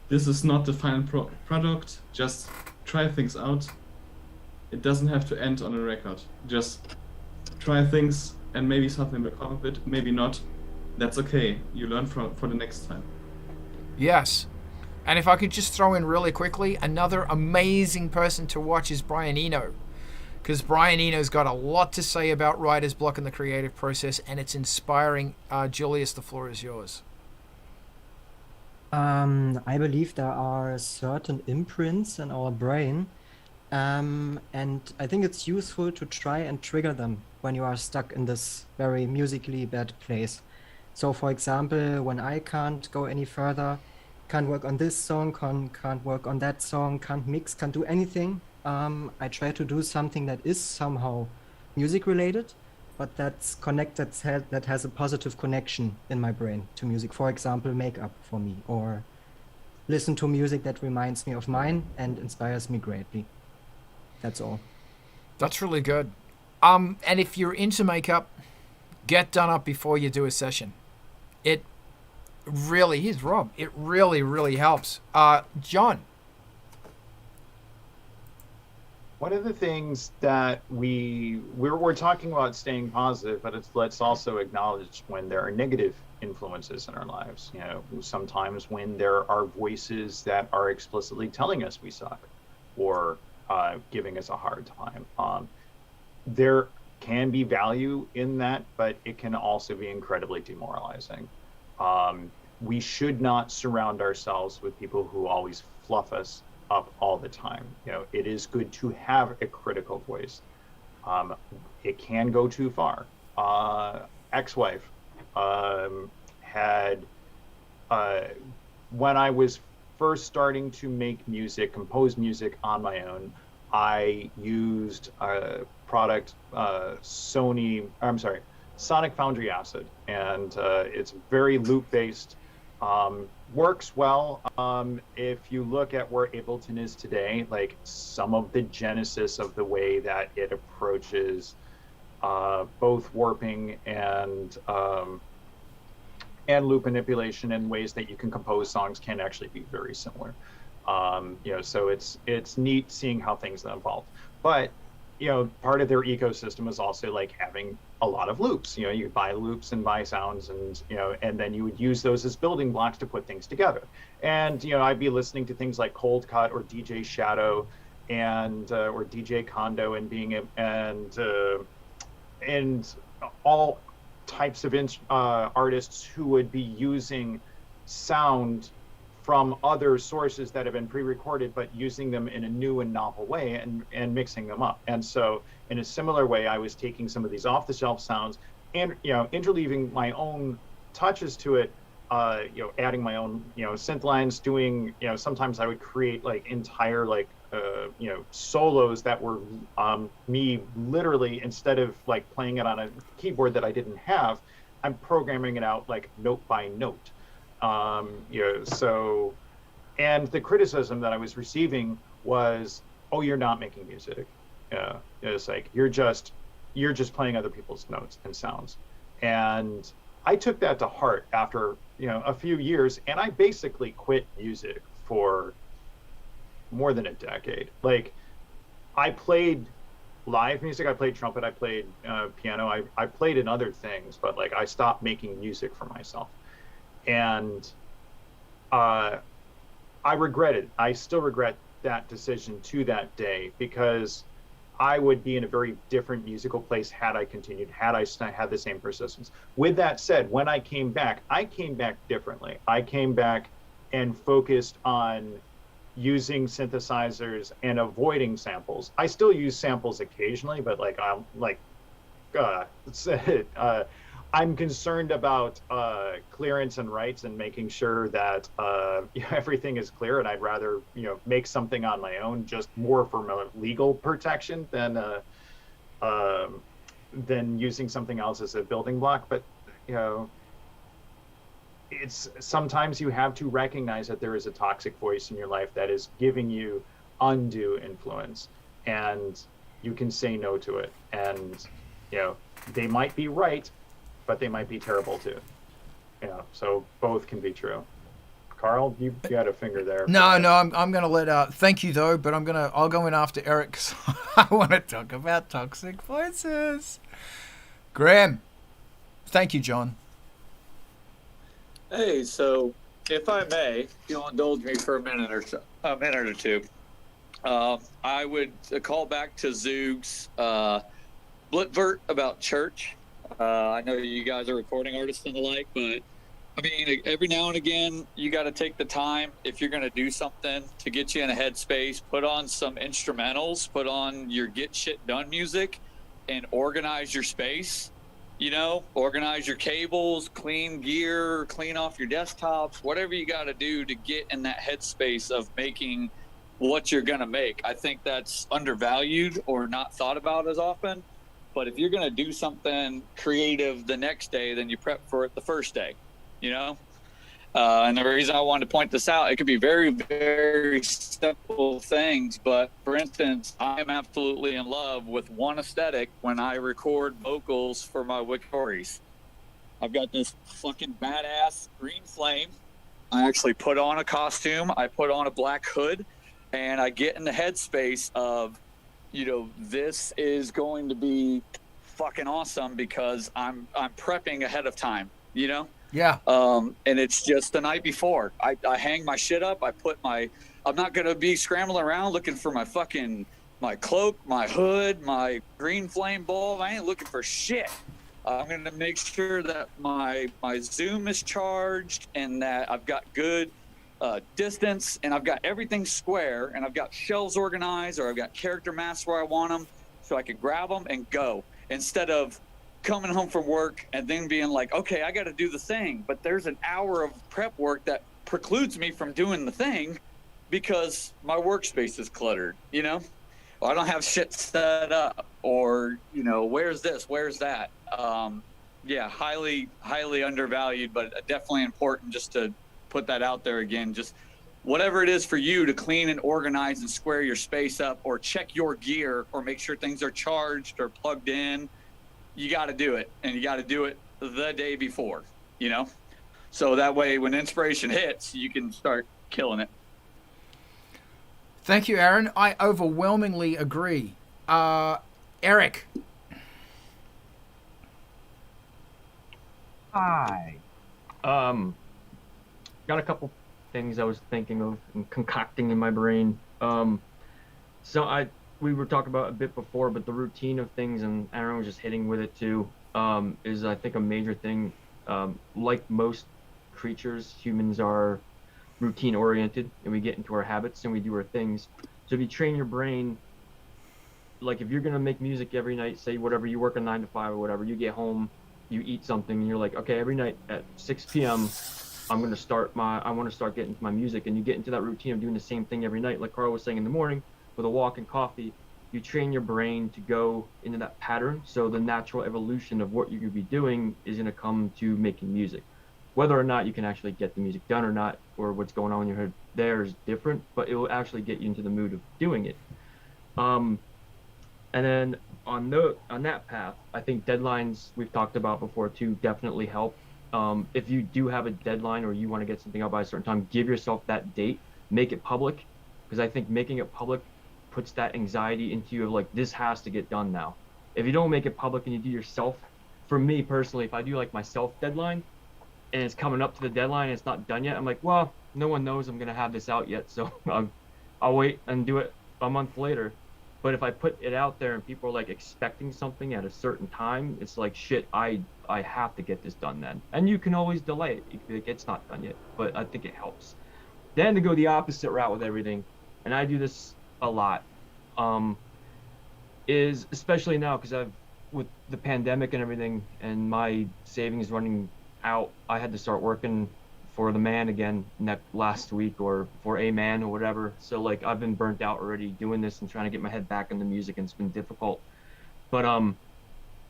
this is not the final product, just try things out. It doesn't have to end on a record. Just try things and maybe something will come of it, maybe not. That's okay. You learn for the next time. Yes. And if I could just throw in really quickly, another amazing person to watch is Brian Eno. Because Brian Eno's got a lot to say about writer's block and the creative process, and it's inspiring. Julius, the floor is yours. I believe there are certain imprints in our brain, and I think it's useful to try and trigger them when you are stuck in this very musically bad place. So, for example, when I can't go any further, can't work on this song, can't work on that song, can't mix, can't do anything, I try to do something that is somehow music related, but that's connected, that has a positive connection in my brain to music. For example, makeup for me, or listen to music that reminds me of mine and inspires me greatly. That's all. That's really good. And if you're into makeup, get done up before you do a session. It really, here's Rob. It really, really helps. John. One of the things that we're talking about staying positive, but let's also acknowledge when there are negative influences in our lives. You know, sometimes when there are voices that are explicitly telling us we suck, or giving us a hard time. There can be value in that, but it can also be incredibly demoralizing. We should not surround ourselves with people who always fluff us up all the time. You know, it is good to have a critical voice. It can go too far. Ex-wife had, when I was first starting to make music, compose music on my own, I used a product, Sonic Foundry Acid, and it's very loop-based. Works well. If you look at where Ableton is today, like some of the genesis of the way that it approaches both warping and loop manipulation in ways that you can compose songs can actually be very similar. You know, so it's neat seeing how things have evolved. But you know, part of their ecosystem is also like having a lot of loops. You know, you buy loops and buy sounds, and you know, and then you would use those as building blocks to put things together. And you know, I'd be listening to things like Cold Cut or DJ Shadow, and or DJ Kondo, and and all types of artists who would be using sound from other sources that have been pre-recorded, but using them in a new and novel way and mixing them up. And so in a similar way, I was taking some of these off-the-shelf sounds and, you know, interleaving my own touches to it, you know, adding my own, you know, synth lines, doing, you know, sometimes I would create like entire, like, you know, solos that were me literally, instead of like playing it on a keyboard that I didn't have, I'm programming it out like note by note. You know, so, and the criticism that I was receiving was, oh, you're not making music. It's like, you're just playing other people's notes and sounds. And I took that to heart after, you know, a few years, and I basically quit music for more than a decade. Like, I played live music, I played trumpet, I played piano, I played in other things, but like I stopped making music for myself. And I still regret that decision to that day, because I would be in a very different musical place had I continued, had I had the same persistence. With that said, when I came back differently. I came back and focused on using synthesizers and avoiding samples. I still use samples occasionally, but like I'm concerned about clearance and rights and making sure that everything is clear. And I'd rather make something on my own, just more from a legal protection than using something else as a building block. But it's sometimes you have to recognize that there is a toxic voice in your life that is giving you undue influence, and you can say no to it. And they might be right, but they might be terrible too. So both can be true. Carl, you got a finger there. No, I'm gonna let. Thank you though, but I'll go in after Eric because I want to talk about toxic voices. Graham, thank you, John. Hey, so if I may, if you'll indulge me for a minute or two, I would call back to Zoog's Blitvert about church. I know you guys are recording artists and the like, but I mean, every now and again, you got to take the time if you're going to do something to get you in a headspace. Put on some instrumentals, put on your get shit done music, and organize your space. Organize your cables, clean gear, clean off your desktops, whatever you got to do to get in that headspace of making what you're going to make. I think that's undervalued or not thought about as often. But if you're going to do something creative the next day, then you prep for it the first day, And the reason I wanted to point this out, it could be very, very simple things. But for instance, I am absolutely in love with one aesthetic when I record vocals for my Wikitories. I've got this fucking badass green flame. I actually put on a costume. I put on a black hood, and I get in the headspace of, this is going to be fucking awesome because I'm prepping ahead of time, Yeah. And it's just the night before. I hang my shit up. I'm not going to be scrambling around looking for my cloak, my hood, my green flame bulb. I ain't looking for shit. I'm going to make sure that my Zoom is charged and that I've got good distance and I've got everything square and I've got shelves organized or I've got character masks where I want them so I can grab them and go instead of coming home from work and then being like, okay, I got to do the thing. But there's an hour of prep work that precludes me from doing the thing because my workspace is cluttered, Or I don't have shit set up or, where's this, where's that? Highly, highly undervalued, but definitely important just to put that out there again. Just whatever it is for you to clean and organize and square your space up or check your gear or make sure things are charged or plugged in. You got to do it, and you got to do it the day before, So that way, when inspiration hits, you can start killing it. Thank you, Aaron. I overwhelmingly agree. Eric. Hi. Got a couple things I was thinking of and concocting in my brain. We were talking about a bit before, but the routine of things, and Aaron was just hitting with it too, is I think a major thing. Like most creatures, humans are routine oriented and we get into our habits and we do our things. So if you train your brain, like if you're going to make music every night, say whatever, you work a 9 to 5 or whatever, you get home, you eat something and you're like, okay, every night at 6 p.m. I want to start getting into my music, and you get into that routine of doing the same thing every night. Like Carl was saying in the morning, with a walk and coffee, you train your brain to go into that pattern. So the natural evolution of what you're going to be doing is going to come to making music. Whether or not you can actually get the music done or not, or what's going on in your head there is different, but it will actually get you into the mood of doing it. And then on that path, I think deadlines we've talked about before too definitely help. If you do have a deadline or you want to get something out by a certain time, give yourself that date, make it public, because I think making it public puts that anxiety into you of like, this has to get done now. If you don't make it public and you do yourself, for me personally, if I do like my self deadline and it's coming up to the deadline and it's not done yet, I'm like, well, no one knows I'm going to have this out yet, so I'll wait and do it a month later. But if I put it out there and people are like expecting something at a certain time, it's like, shit, I have to get this done then. And you can always delay it. You can be like, it's not done yet, but I think it helps. Then to go the opposite route with everything, and I do this a lot, is especially now because with the pandemic and everything, and my savings running out, I had to start working for the man again last week, or for a man or whatever. So like I've been burnt out already doing this and trying to get my head back into music, and it's been difficult. But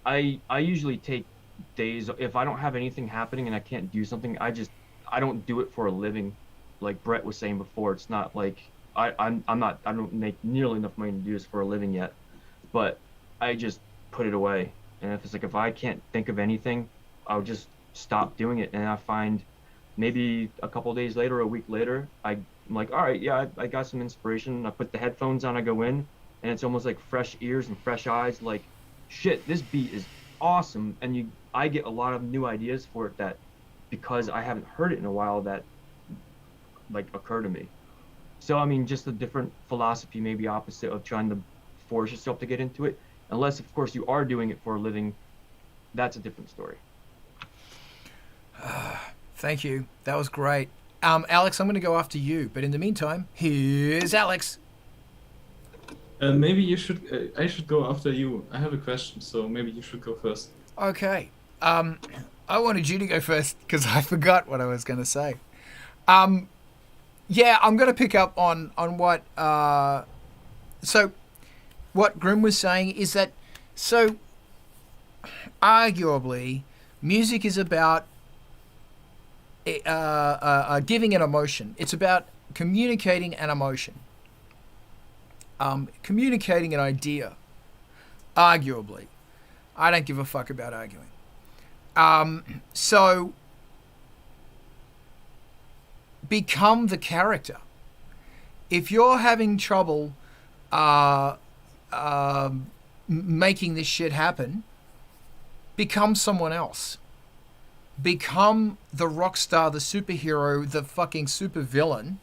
I usually take days if I don't have anything happening and I can't do something. I don't do it for a living. Like Brett was saying before, it's not like I don't make nearly enough money to do this for a living yet, but I just put it away. And if I can't think of anything, I'll just stop doing it. And I find maybe a couple of days later, a week later, I'm like, all right, yeah, I got some inspiration. I put the headphones on, I go in, and it's almost like fresh ears and fresh eyes. Like, shit, this beat is awesome. And I get a lot of new ideas for it that, because I haven't heard it in a while, that like occur to me. So I mean, just a different philosophy, maybe opposite of trying to force yourself to get into it. Unless, of course, you are doing it for a living, that's a different story. Thank you. That was great. Alex, I'm going to go after you. But in the meantime, here's Alex. Maybe you should. I should go after you. I have a question, so maybe you should go first. Okay. I wanted you to go first because I forgot what I was going to say. Yeah, I'm going to pick up on what... So what Grim was saying is that, so arguably, music is about giving an emotion. It's about communicating an emotion. Communicating an idea. Arguably. I don't give a fuck about arguing. So become the character. If you're having trouble making this shit happen, become someone else. Become the rock star, the superhero, the fucking super villain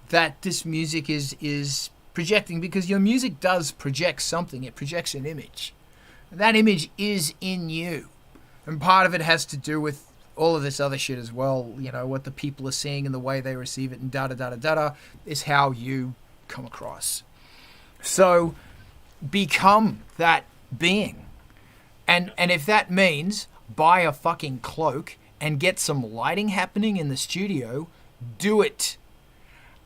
that this music is projecting, because your music does project something. It projects an image. That image is in you. And part of it has to do with all of this other shit as well. You know, what the people are seeing and the way they receive it and da-da-da-da-da is how you come across. So become that being. And if that means buy a fucking cloak and get some lighting happening in the studio, do it.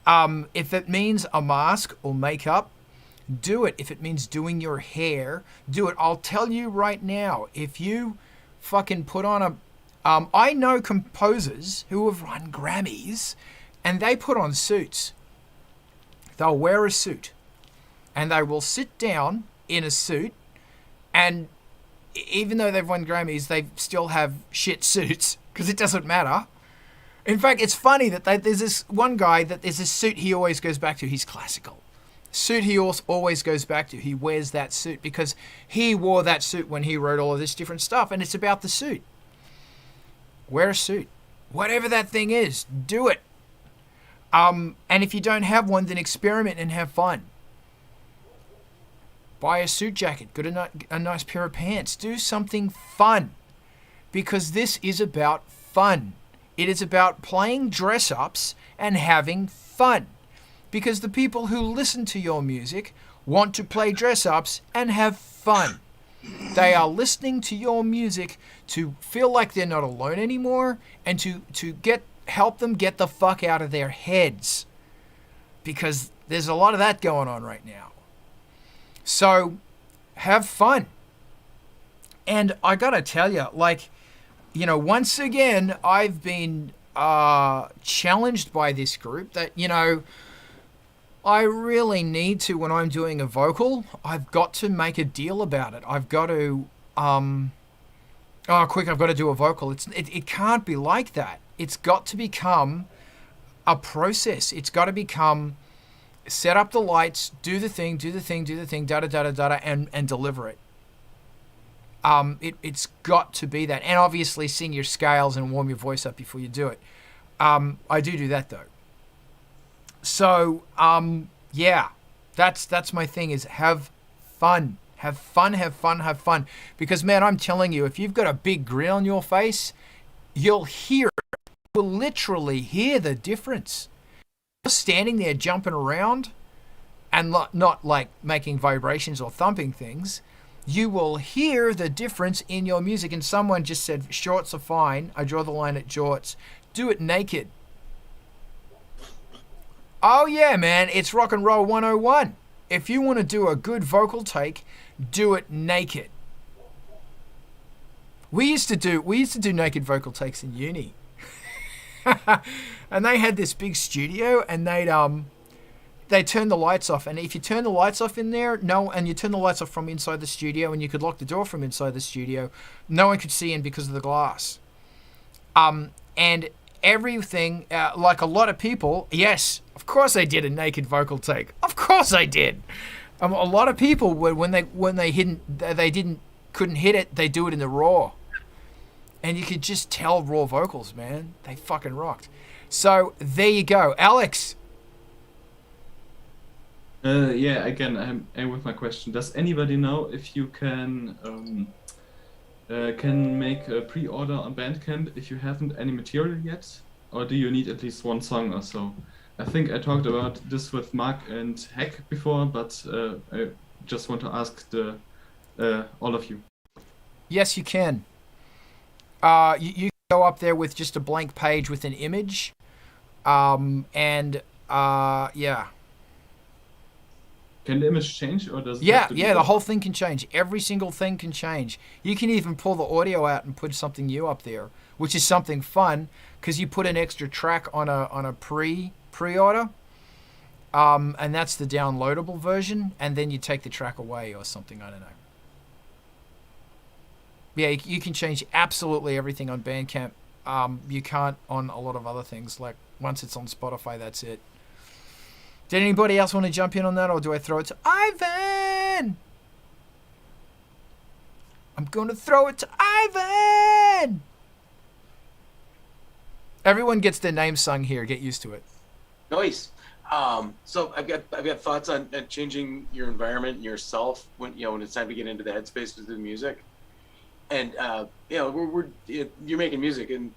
If it means a mask or makeup, do it. If it means doing your hair, do it. I'll tell you right now, if you fucking put on a... I know composers who have won Grammys and they put on suits. They'll wear a suit and they will sit down in a suit, and even though they've won Grammys, they still have shit suits because it doesn't matter. In fact, it's funny that there's this one guy that there's this suit he always goes back to. He's classical. Suit he always goes back to. He wears that suit because he wore that suit when he wrote all of this different stuff, and it's about the suit. Wear a suit. Whatever that thing is, do it. And if you don't have one, then experiment and have fun. Buy a suit jacket. Get a nice pair of pants. Do something fun. Because this is about fun. It is about playing dress-ups and having fun. Because the people who listen to your music want to play dress-ups and have fun. They are listening to your music to feel like they're not alone anymore, and to help them get the fuck out of their heads. Because there's a lot of that going on right now. So, have fun. And I gotta tell you, like, you know, once again, I've been challenged by this group that, you know, I really need to, when I'm doing a vocal, I've got to make a deal about it. I've got to, I've got to do a vocal. It can't be like that. It's got to become a process. It's got to become, set up the lights, do the thing, da-da-da-da-da, and deliver it. It's got to be that. And obviously sing your scales and warm your voice up before you do it. I do that, though. So, yeah, that's my thing, is have fun. Have fun. Because, man, I'm telling you, if you've got a big grin on your face, you'll literally hear the difference. You're standing there jumping around and not like making vibrations or thumping things. you will hear the difference in your music. And someone just said, shorts are fine. I draw the line at jorts. Do it naked. Oh yeah, man, it's rock and roll 101. If you want to do a good vocal take, do it naked. We used to do naked vocal takes in uni. And they had this big studio, and they'd turn the lights off, and if you turn the lights off in there, and you turn the lights off from inside the studio, and you could lock the door from inside the studio, no one could see in because of the glass. And everything, like a lot of people, yes, of course I did a naked vocal take. Of course I did. A lot of people when they couldn't hit it, they do it in the raw. And you could just tell raw vocals, man. They fucking rocked. So there you go. Alex. Yeah, again, I'm with my question. Does anybody know if you can make a pre-order on Bandcamp if you haven't any material yet? Or do you need at least one song or so? I think I talked about this with Mark and Heck before, but I just want to ask all of you. Yes, you can. You can go up there with just a blank page with an image. Yeah. Can the image change, or does it Yeah, have to be the whole thing can change. Every single thing can change. You can even pull the audio out and put something new up there, which is something fun because you put an extra track on a pre-order, and that's the downloadable version, and then you take the track away or something. I don't know. Yeah, you can change absolutely everything on Bandcamp. You can't on a lot of other things. Like once it's on Spotify, that's it. Did anybody else want to jump in on that, or do I throw it to Ivan? I'm going to throw it to Ivan. Everyone gets their name sung here. Get used to it. Nice. So I've got thoughts on changing your environment and yourself when it's time to get into the headspace to do music. And you're making music, and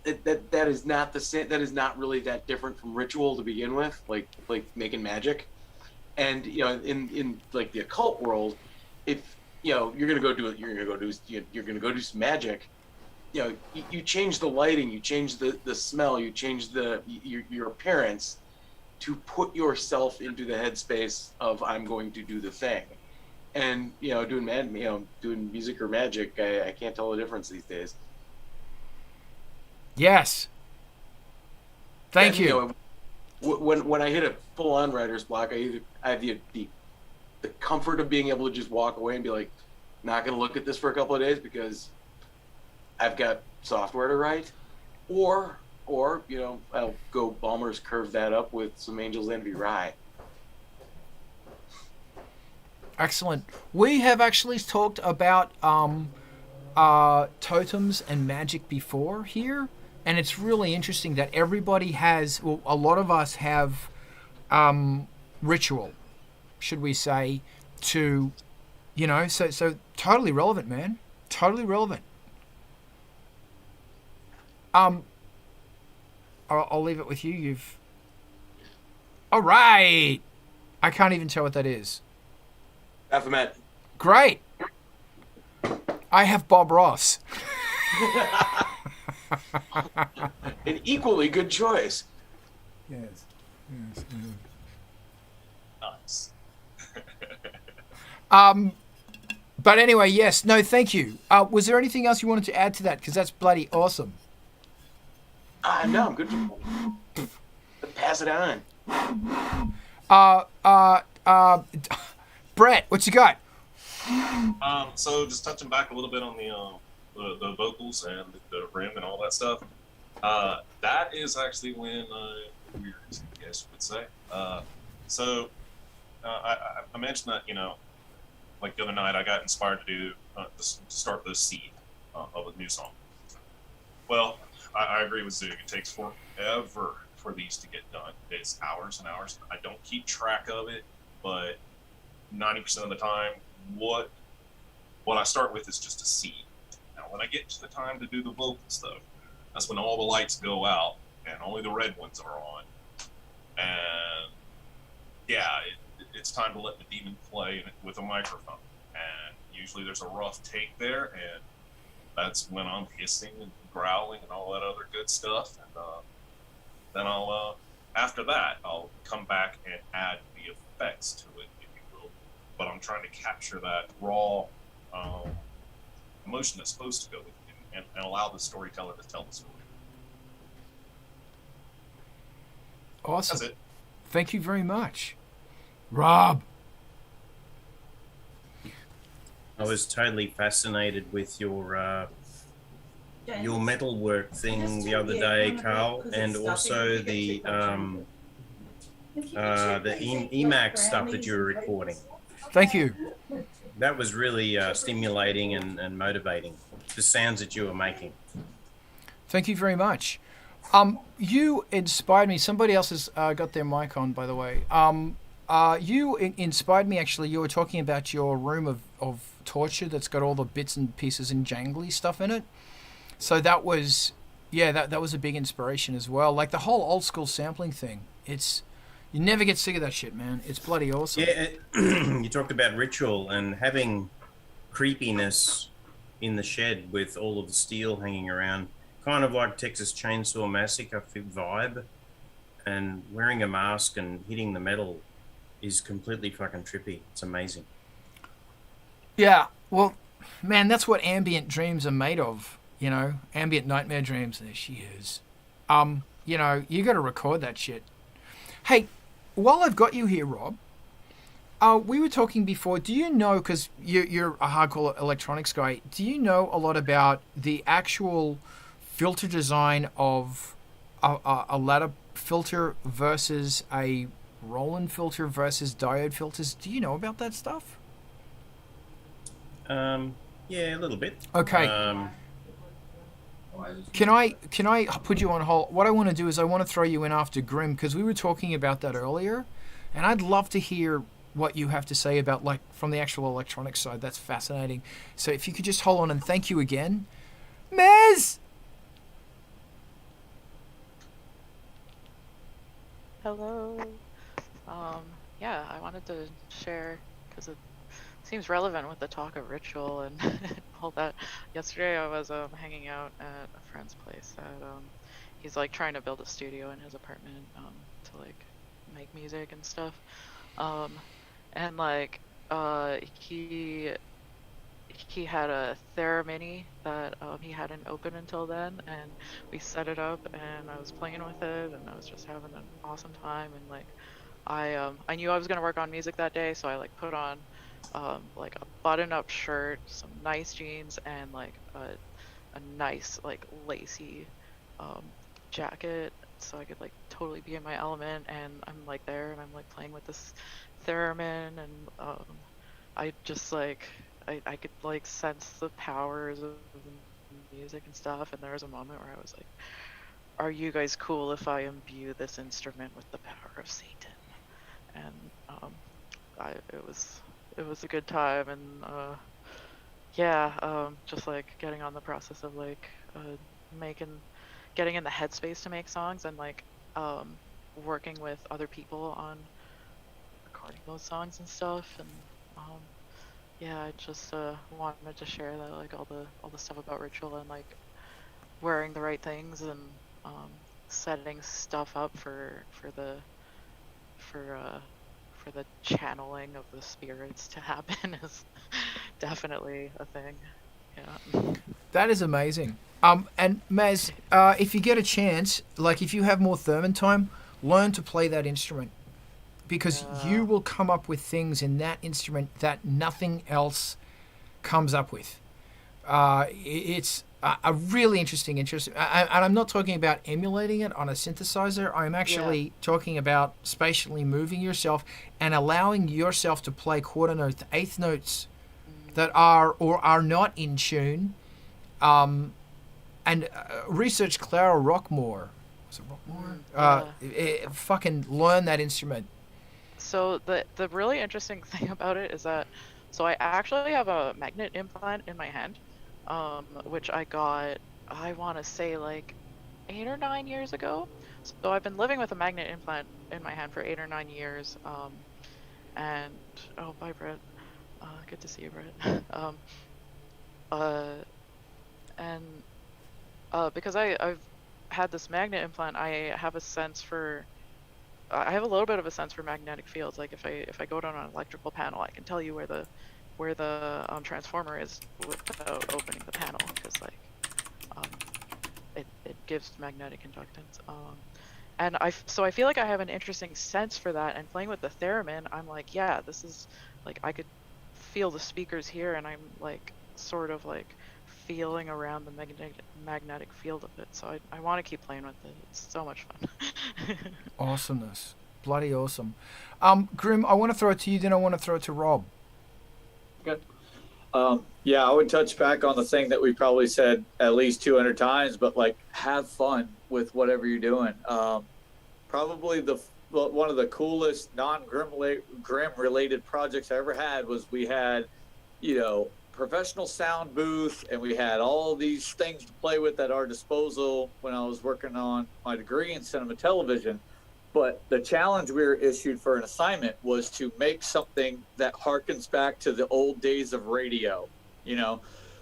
that is not the same. That is not really that different from ritual to begin with, like making magic. And in like the occult world, if you're gonna go do some magic, you change the lighting, you change the smell, you change your appearance to put yourself into the headspace of I'm going to do the thing. And doing music or magic, I can't tell the difference these days. Yes. Thank you. When I hit a full-on writer's block, I have the comfort of being able to just walk away and be like, not going to look at this for a couple of days because I've got software to write, or I'll go Ballmer's curve that up with some Angel's Envy Rye. Excellent. We have actually talked about totems and magic before here, and it's really interesting that everybody has, well, a lot of us have ritual, should we say, to, so totally relevant, man. Totally relevant. I'll leave it with you. All right. I can't even tell what that is. Baphomet. Great. I have Bob Ross. An equally good choice. Yes. Nice. But anyway, yes. No, thank you. Was there anything else you wanted to add to that? Because that's bloody awesome. No, I'm good. Pass it on. Brett, what you got? So just touching back a little bit on the vocals and the rim and all that stuff. That is actually when weird, I guess you would say. So I mentioned that like the other night I got inspired to do to start the seed of a new song. Well, I agree with Zug. It takes forever for these to get done. It's hours and hours. I don't keep track of it, but 90% of the time, what I start with is just a seed. Now, when I get to the time to do the vocals, though, that's when all the lights go out and only the red ones are on. And yeah, it's time to let the demon play with a microphone. And usually there's a rough take there, and that's when I'm hissing and growling and all that other good stuff. And then I'll, after that, I'll come back and add the effects to it, if you will. But I'm trying to capture that raw emotion that's supposed to go with it, and allow the storyteller to tell the story. Awesome. That's it. Thank you very much. Rob. I was totally fascinated with your metalwork thing the other day, Carl, and also the Emacs stuff that you were recording. Thank you. That was really stimulating and motivating. The sounds that you were making. Thank you very much. You inspired me. Somebody else has got their mic on, by the way. You inspired me, actually. You were talking about your room of torture that's got all the bits and pieces and jangly stuff in it. So that was, that was a big inspiration as well. Like the whole old school sampling thing. You never get sick of that shit, man. It's bloody awesome. Yeah, you talked about ritual and having creepiness in the shed with all of the steel hanging around. Kind of like Texas Chainsaw Massacre vibe, and wearing a mask and hitting the metal is completely fucking trippy. It's amazing. Yeah, well, man, that's what ambient dreams are made of, ambient nightmare dreams. There she is. You got to record that shit. Hey, while I've got you here, Rob, we were talking before. Do you know, because you're a hardcore electronics guy, do you know a lot about the actual filter design of a ladder filter versus a Roland filter versus diode filters? Do you know about that stuff? Yeah, a little bit. Okay. Can I put you on hold? What I want to do is I want to throw you in after Grim, because we were talking about that earlier, and I'd love to hear what you have to say about, like, from the actual electronics side. That's fascinating. So if you could just hold on, and thank you again. Mez! Hello. Yeah, I wanted to share because it seems relevant with the talk of ritual and all that. Yesterday I was hanging out at a friend's place. He's like trying to build a studio in his apartment to like make music and stuff. And like he had a Theremins that he hadn't opened until then, and we set it up and I was playing with it and I was just having an awesome time. And like I knew I was gonna work on music that day, so I like put on like a button-up shirt, some nice jeans, and like a nice like lacy jacket, so I could like totally be in my element. And I'm like there and I'm like playing with this theremin, and I just like I could like sense the powers of the music and stuff. And there was a moment where I was like, are you guys cool if I imbue this instrument with the power of Satan? And it was a good time. And just like getting on the process of like getting in the headspace to make songs, and like working with other people on recording those songs and stuff. And I just wanted to share that, like all the stuff about ritual and like wearing the right things and setting stuff up for the channeling of the spirits to happen is definitely a thing. Yeah. That is amazing. And Maz, if you get a chance, like if you have more Theremin time, learn to play that instrument, because you will come up with things in that instrument that nothing else comes up with. It's a really interesting interest. And I'm not talking about emulating it on a synthesizer. I'm actually talking about spatially moving yourself and allowing yourself to play quarter notes, eighth notes that are or are not in tune. And research Clara Rockmore. Was it Rockmore? Fucking learn that instrument. So the really interesting thing about it is that, so I actually have a magnet implant in my hand, which I got, I want to say like 8 or 9 years ago. So I've been living with a magnet implant in my hand for 8 or 9 years. And oh, bye, Brett. Good to see you, Brett. And because I've had this magnet implant, I have a sense for. I have a little bit of a sense for magnetic fields. Like if I go down an electrical panel, I can tell you where the transformer is without opening the panel, because like it gives magnetic inductance. And so I feel like I have an interesting sense for that. And playing with the theremin, I'm like, yeah, this is like I could feel the speakers here, and I'm like sort of like feeling around the magnetic field of it. So I want to keep playing with it. It's so much fun. Awesomeness. Bloody awesome. Grim, I want to throw it to you, then I want to throw it to Rob. Okay. Yeah, I would touch back on the thing that we probably said at least 200 times, but like have fun with whatever you're doing. Probably one of the coolest non-Grim related projects I ever had was we had, professional sound booth, and we had all these things to play with at our disposal when I was working on my degree in cinema television. But the challenge we were issued for an assignment was to make something that harkens back to the old days of radio,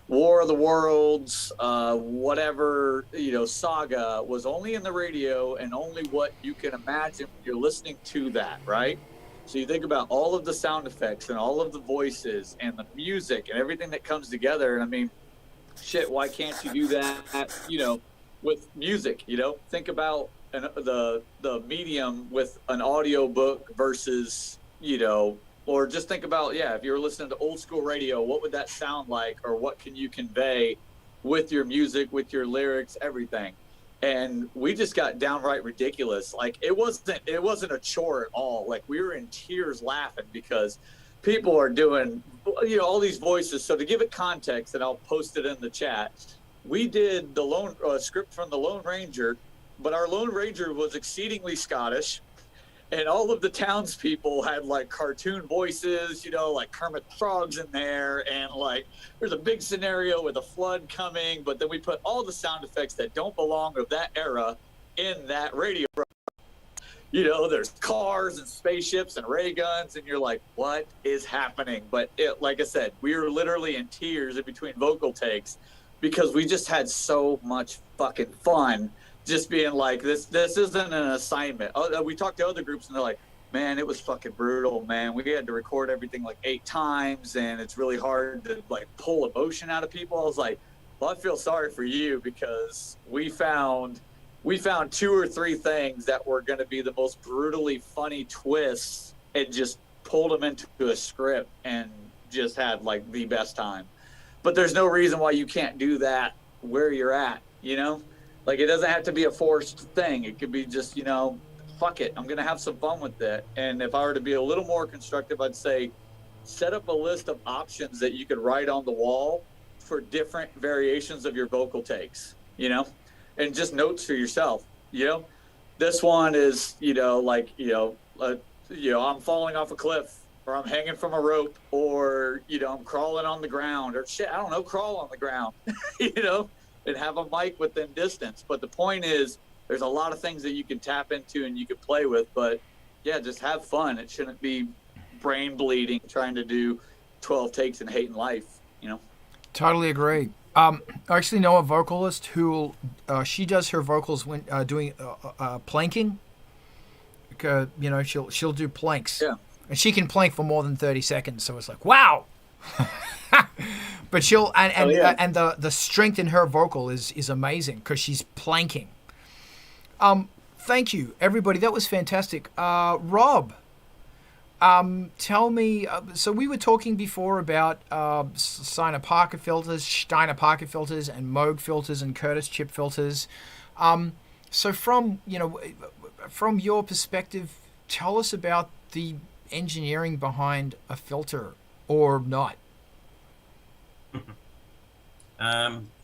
War of the Worlds, whatever, saga was only in the radio and only what you can imagine when you're listening to that, right? So you think about all of the sound effects and all of the voices and the music and everything that comes together. And I mean, shit, why can't you do that, with music, Think about the medium with an audio book versus, or just think about, if you were listening to old school radio, what would that sound like, or what can you convey with your music, with your lyrics, everything. And we just got downright ridiculous. Like it wasn't a chore at all. Like we were in tears laughing because people are doing, all these voices. So to give it context, and I'll post it in the chat, we did the script from the Lone Ranger, but our Lone Ranger was exceedingly Scottish. And all of the townspeople had like cartoon voices, like Kermit the Frog's in there. And like, there's a big scenario with a flood coming, but then we put all the sound effects that don't belong of that era in that radio. There's cars and spaceships and ray guns, and you're like, what is happening? But like I said, we were literally in tears in between vocal takes because we just had so much fucking fun. Just being like, this isn't an assignment. We talked to other groups and they're like, man, it was fucking brutal, man. We had to record everything like 8 times, and it's really hard to like pull emotion out of people. I was like, well, I feel sorry for you because we found 2 or 3 things that were going to be the most brutally funny twists and just pulled them into a script and just had like the best time. But there's no reason why you can't do that where you're at, Like, it doesn't have to be a forced thing. It could be just, fuck it. I'm going to have some fun with it. And if I were to be a little more constructive, I'd say set up a list of options that you could write on the wall for different variations of your vocal takes, and just notes for yourself, This one is, I'm falling off a cliff, or I'm hanging from a rope, or, I'm crawling on the ground, or shit, I don't know, crawl on the ground, and have a mic within distance. But the point is, there's a lot of things that you can tap into and you can play with, but yeah, just have fun. It shouldn't be brain bleeding trying to do 12 takes and hating life, Totally agree. I actually know a vocalist who she does her vocals when doing planking. She'll do planks. Yeah. And she can plank for more than 30 seconds, so it's like, wow. But she'll and the strength in her vocal is amazing because she's planking. Thank you, everybody. That was fantastic. Rob, tell me. So we were talking before about Steiner-Parker filters, Steiner-Parker filters, and Moog filters, and Curtis chip filters. So from your perspective, tell us about the engineering behind a filter or not.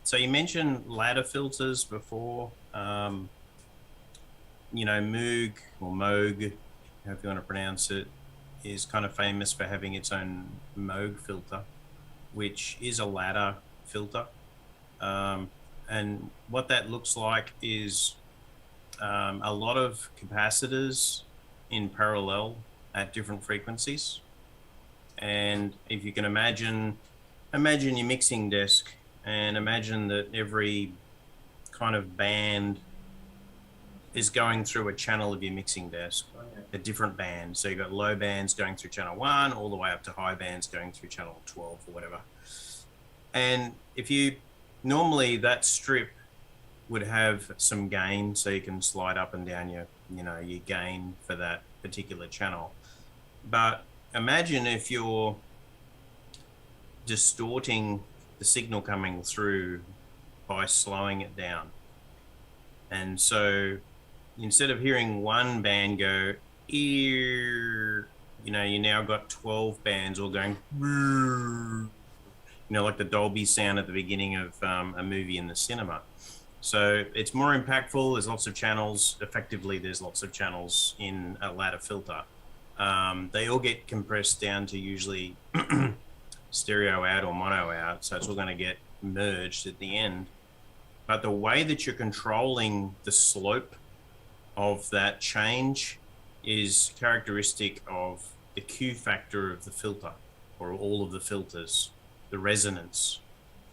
So you mentioned ladder filters before. Moog or Moog, however you want to pronounce it, is kind of famous for having its own Moog filter, which is a ladder filter. And what that looks like is a lot of capacitors in parallel at different frequencies. And if you can imagine your mixing desk, and imagine that every kind of band is going through a channel of your mixing desk, a different band. So you've got low bands going through channel 1 all the way up to high bands going through channel 12 or whatever. And if you normally, that strip would have some gain, so you can slide up and down your gain for that particular channel. But imagine if you're distorting the signal coming through by slowing it down. And so instead of hearing one band go ear, you now got 12 bands all going, like the Dolby sound at the beginning of a movie in the cinema. So it's more impactful. There's lots of channels. Effectively, there's lots of channels in a ladder filter. They all get compressed down to usually stereo out or mono out. So it's all going to get merged at the end. But the way that you're controlling the slope of that change is characteristic of the Q factor of the filter, or all of the filters, the resonance.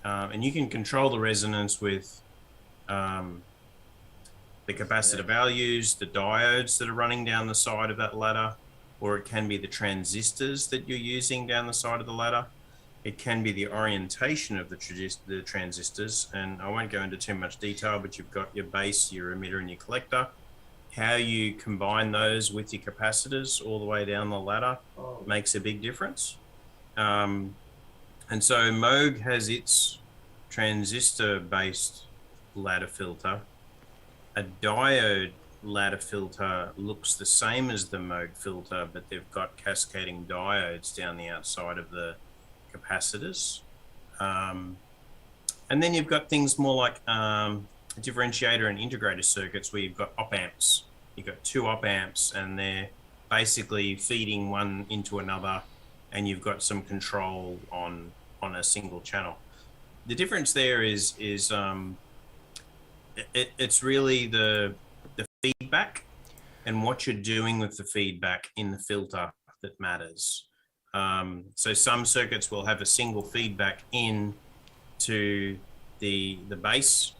And you can control the resonance with the capacitor values, the diodes that are running down the side of that ladder, or it can be the transistors that you're using down the side of the ladder. It can be the orientation of the transistors, and I won't go into too much detail, but you've got your base, your emitter, and your collector. How you combine those with your capacitors all the way down the ladder makes a big difference. And so Moog has its transistor-based ladder filter. A diode ladder filter looks the same as the Moog filter, but they've got cascading diodes down the outside of the capacitors. And then you've got things more like differentiator and integrator circuits, where you've got op amps. You've got 2 op amps, and they're basically feeding one into another, and you've got some control on a single channel. The difference there is it's really the feedback and what you're doing with the feedback in the filter that matters. So some circuits will have a single feedback in to the base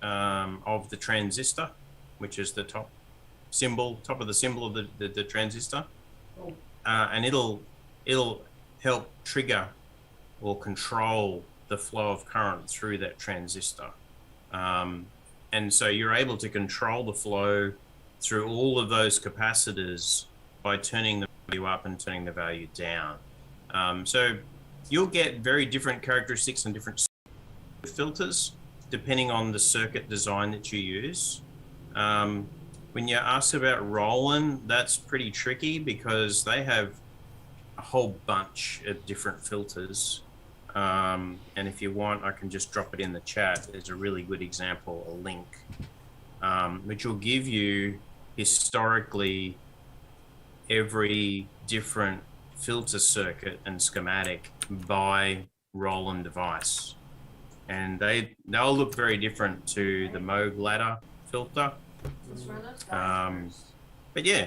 of the transistor, which is the top of the symbol of the transistor, and it'll help trigger or control the flow of current through that transistor. And so you're able to control the flow through all of those capacitors by turning the value up and turning the value down. So you'll get very different characteristics and different filters depending on the circuit design that you use. When you ask about Roland, that's pretty tricky because they have a whole bunch of different filters. And if you want, I can just drop it in the chat. There's a really good example, a link, which will give you historically every different filter circuit and schematic by Roland device. And they'll look very different to the Moog ladder filter. But yeah,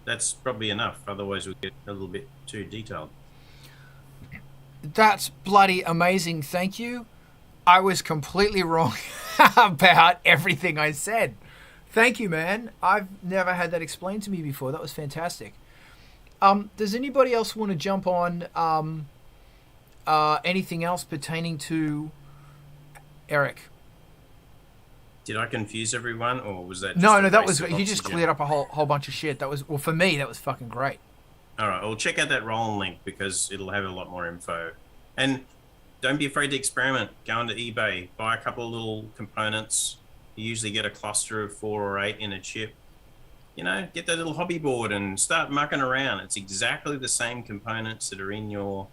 that's probably enough. Otherwise we'll get a little bit too detailed. That's bloody amazing. Thank you. I was completely wrong about everything I said. Thank you, man. I've never had that explained to me before. That was fantastic. Does anybody else want to jump on anything else pertaining to Eric? Did I confuse everyone, or was that just No, that was you just cleared up a whole bunch of shit. That was, well, for me, that was fucking great. All right, well, check out that Roland link because it'll have a lot more info. And don't be afraid to experiment. Go onto eBay, buy a couple of little components. You usually get a cluster of 4 or 8 in a chip. Get that little hobby board and start mucking around. It's exactly the same components that are in your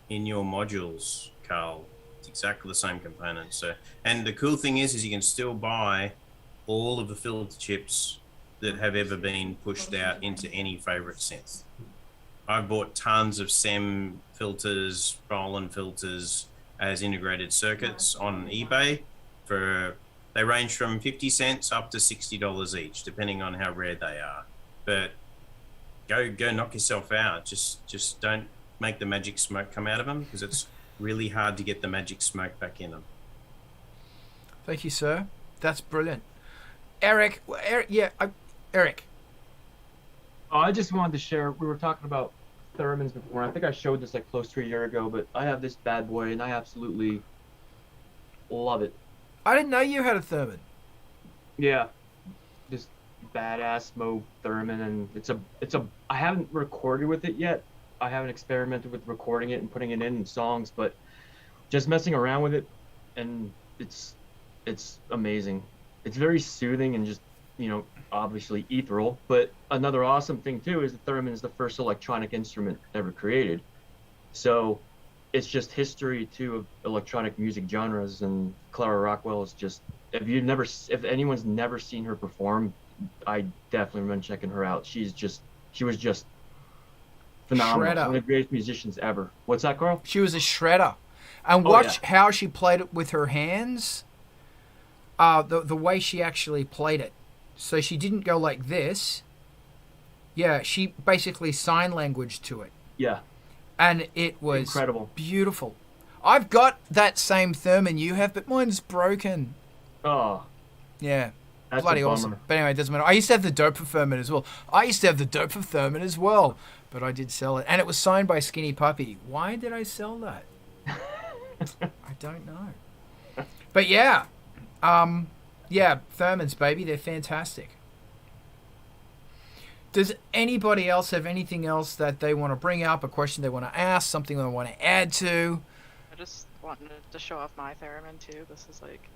modules, Carl. It's exactly the same components. So, and the cool thing is you can still buy all of the filter chips that have ever been pushed out into any favorite synth. I've bought tons of SEM filters, Roland filters as integrated circuits on eBay. They range from 50 cents up to $60 each, depending on how rare they are. But go knock yourself out. Just don't make the magic smoke come out of them, because it's really hard to get the magic smoke back in them. Thank you, sir. That's brilliant. Eric, Eric. Oh, I just wanted to share. We were talking about Theremins before. I think I showed this like close to a year ago, but I have this bad boy, and I absolutely love it. I didn't know you had a Theremin. Yeah, this badass Mo Theremin, and it's a. I haven't recorded with it yet. I haven't experimented with recording it and putting it in songs, but just messing around with it, and it's amazing. It's very soothing and just, you know, obviously ethereal. But another awesome thing too is the Theremin is the first electronic instrument ever created. So it's just history too of electronic music genres. And Clara Rockwell is just, if anyone's never seen her perform, I definitely recommend checking her out. She was just phenomenal. Shredder. One of the greatest musicians ever. What's that, Carl? She was a shredder. And watch how she played it with her hands. The way she actually played it. So she didn't go like this. Yeah, she basically sign language to it. Yeah. And it was incredible. Beautiful. I've got that same Theremin you have, but mine's broken. Oh. Yeah. That's bloody a bummer. awesome. But anyway, it doesn't matter. I used to have the Dope for Theremin as well. But I did sell it. And it was signed by Skinny Puppy. Why did I sell that? I don't know. But yeah. Theremins, baby, they're fantastic. Does anybody else have anything else that they want to bring up, a question they want to ask, something they want to add to? I just wanted to show off my Theremin too. This is like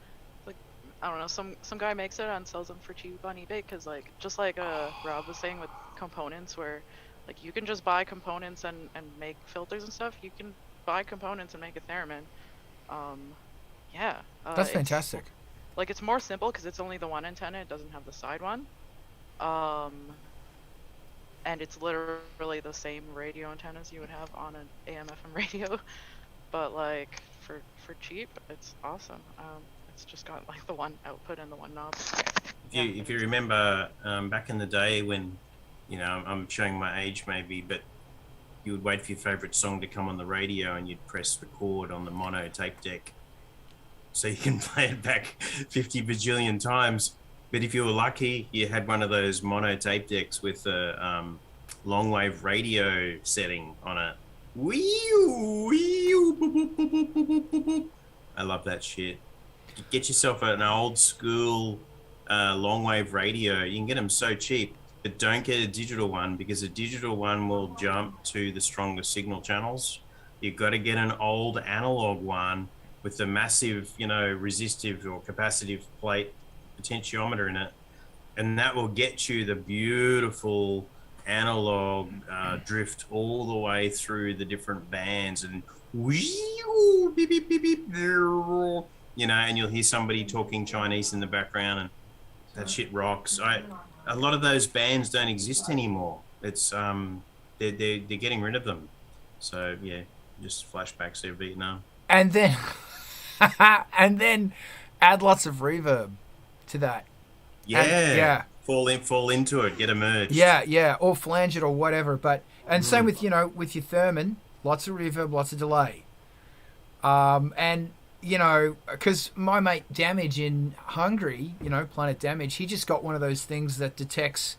I don't know, some guy makes it and sells them for cheap on eBay, because like just like Rob was saying with components, where like you can just buy components and make filters and stuff. You can buy components and make a Theremin. That's fantastic. Like it's more simple because it's only the one antenna. It doesn't have the side one. And it's literally the same radio antennas you would have on an AM/FM radio, but like for cheap, it's awesome. It's just got like the one output and the one knob. If you remember back in the day when, you know, I'm showing my age maybe, but you would wait for your favorite song to come on the radio and you'd press record on the mono tape deck so you can play it back 50 bajillion times. But if you were lucky, you had one of those mono tape decks with a long wave radio setting on it. I love that shit. Get yourself an old school long wave radio. You can get them so cheap, but don't get a digital one, because a digital one will jump to the stronger signal channels. You've got to get an old analog one with a massive, you know, resistive or capacitive plate potentiometer in it, and that will get you the beautiful analog drift all the way through the different bands, and beep, beep, beep, beep, you know, and you'll hear somebody talking Chinese in the background, and that shit rocks. A lot of those bands don't exist anymore. It's they're getting rid of them. So yeah, just flashbacks to Vietnam. And then and then add lots of reverb to that. Yeah. Fall into it, get immersed. Yeah, or flange it or whatever. But same with, you know, with your Theremin, lots of reverb, lots of delay. And you know, because my mate Damage in Hungary, you know, Planet Damage, he just got one of those things that detects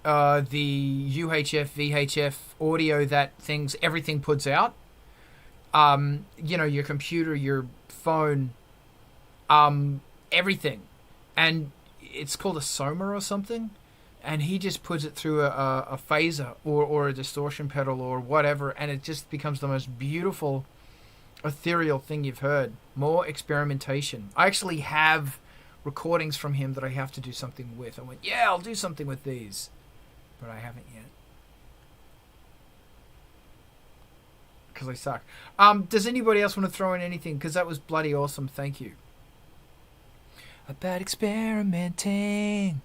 the UHF, VHF audio that everything puts out. You know, your computer, your phone, everything. And it's called a Soma or something. And he just puts it through a phaser or a distortion pedal or whatever, and it just becomes the most beautiful ethereal thing you've heard. More experimentation. I actually have recordings from him that I have to do something with. I went, yeah, I'll do something with these, but I haven't yet because I suck. Does anybody else want to throw in anything? Because that was bloody awesome. Thank you. About experimenting.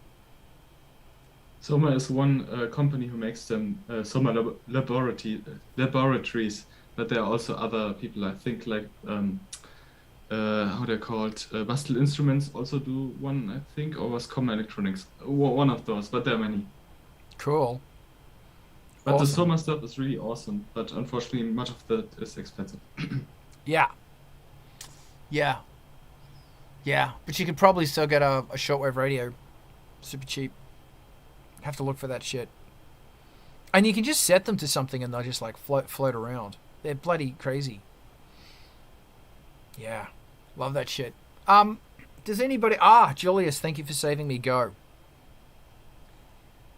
Soma is one company who makes them Soma laboratories. But there are also other people, I think, like how they're called, Bastel Instruments also do one, I think, or was Common Electronics, one of those, but there are many. Cool. But the Awesome. Soma stuff is really awesome, but unfortunately much of that is expensive. Yeah. But you could probably still get a shortwave radio, super cheap. Have to look for that shit. And you can just set them to something and they'll just like float around. They're bloody crazy. Yeah, love that shit. Does anybody? Julius, thank you for saving me. Go.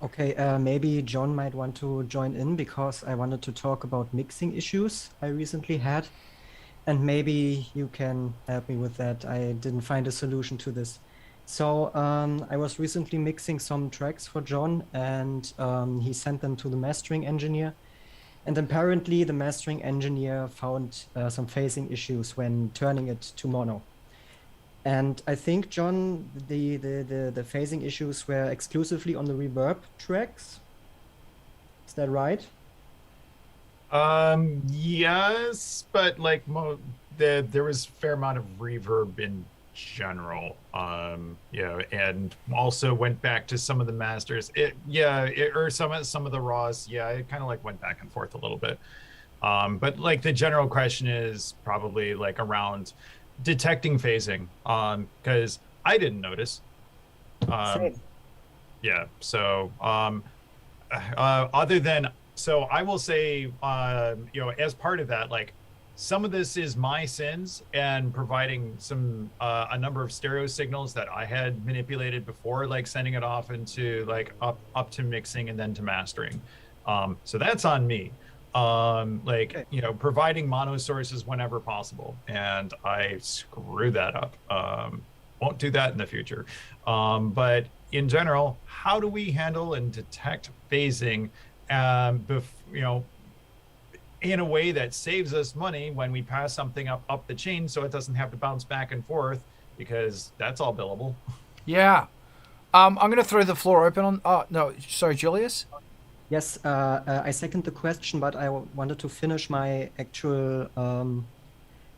Okay, maybe John might want to join in because I wanted to talk about mixing issues I recently had. And maybe you can help me with that. I didn't find a solution to this. So I was recently mixing some tracks for John, and he sent them to the mastering engineer. And apparently the mastering engineer found some phasing issues when turning it to mono. And I think, John, the phasing issues were exclusively on the reverb tracks. Is that right? Yes, but like there was a fair amount of reverb in general. And also went back to some of the masters. Or some of the raws. Yeah, it kind of like went back and forth a little bit. But like the general question is probably like around detecting phasing. Because I didn't notice. Same. Yeah. So other than. So I will say, as part of that, like some of this is my sins and providing a number of stereo signals that I had manipulated before, like sending it off into like up to mixing and then to mastering. So that's on me. Providing mono sources whenever possible, and I screw that up. Won't do that in the future. But in general, how do we handle and detect phasing? In a way that saves us money when we pass something up the chain, so it doesn't have to bounce back and forth, because that's all billable. Yeah. I'm going to throw the floor open on. Oh no, sorry, Julius. Yes, I second the question, but I wanted to finish my actual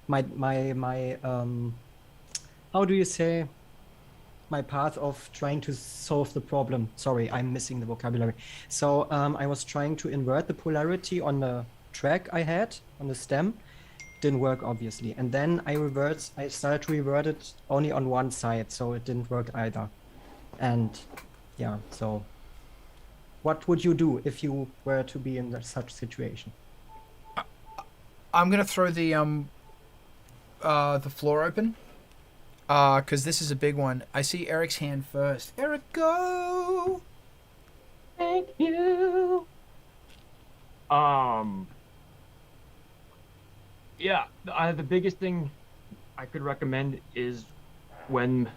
my how do you say, my path of trying to solve the problem. Sorry, I'm missing the vocabulary. So I was trying to invert the polarity on the track I had on the stem. Didn't work, obviously. And then I started to revert it only on one side, so it didn't work either. And yeah, so what would you do if you were to be in such situation? I'm gonna throw the floor open. Because this is a big one. I see Eric's hand first. Eric, go! Thank you. The biggest thing I could recommend is when,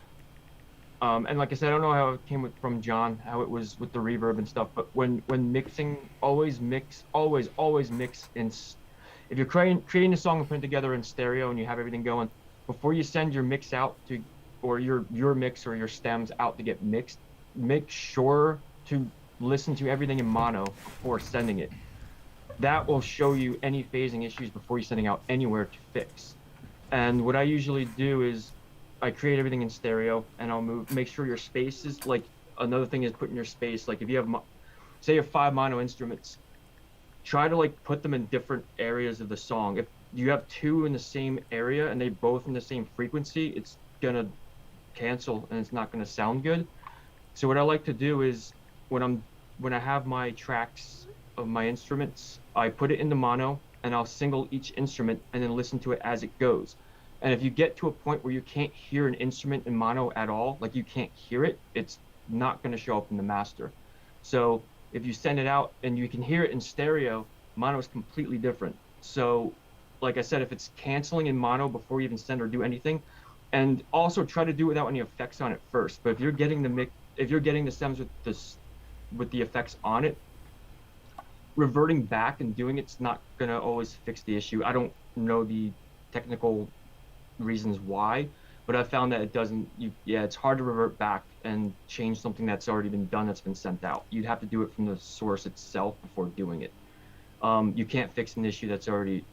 and like I said, I don't know how it came from John, how it was with the reverb and stuff, but when mixing, always mix in, if you're creating a song and putting it together in stereo and you have everything going, before you send your mix out to, or your mix or your stems out to get mixed, make sure to listen to everything in mono before sending it. That will show you any phasing issues before you're sending out anywhere to fix. And what I usually do is I create everything in stereo, and I'll make sure your spaces, like another thing is putting your space, like if you have, say you have 5 mono instruments, try to like put them in different areas of the song. If you have 2 in the same area and they both in the same frequency, it's gonna cancel and it's not gonna sound good. So what I like to do is when I have my tracks of my instruments, I put it into mono and I'll single each instrument and then listen to it as it goes. And if you get to a point where you can't hear an instrument in mono at all, like you can't hear it, it's not gonna show up in the master. So if you send it out and you can hear it in stereo, mono is completely different. So like I said, if it's canceling in mono before you even send or do anything, and also try to do it without any effects on it first. But if you're getting the stems with the effects on it, reverting back and doing it's not gonna always fix the issue. I don't know the technical reasons why, but I found that it doesn't. It's hard to revert back and change something that's already been done, that's been sent out. You'd have to do it from the source itself before doing it. You can't fix an issue that's already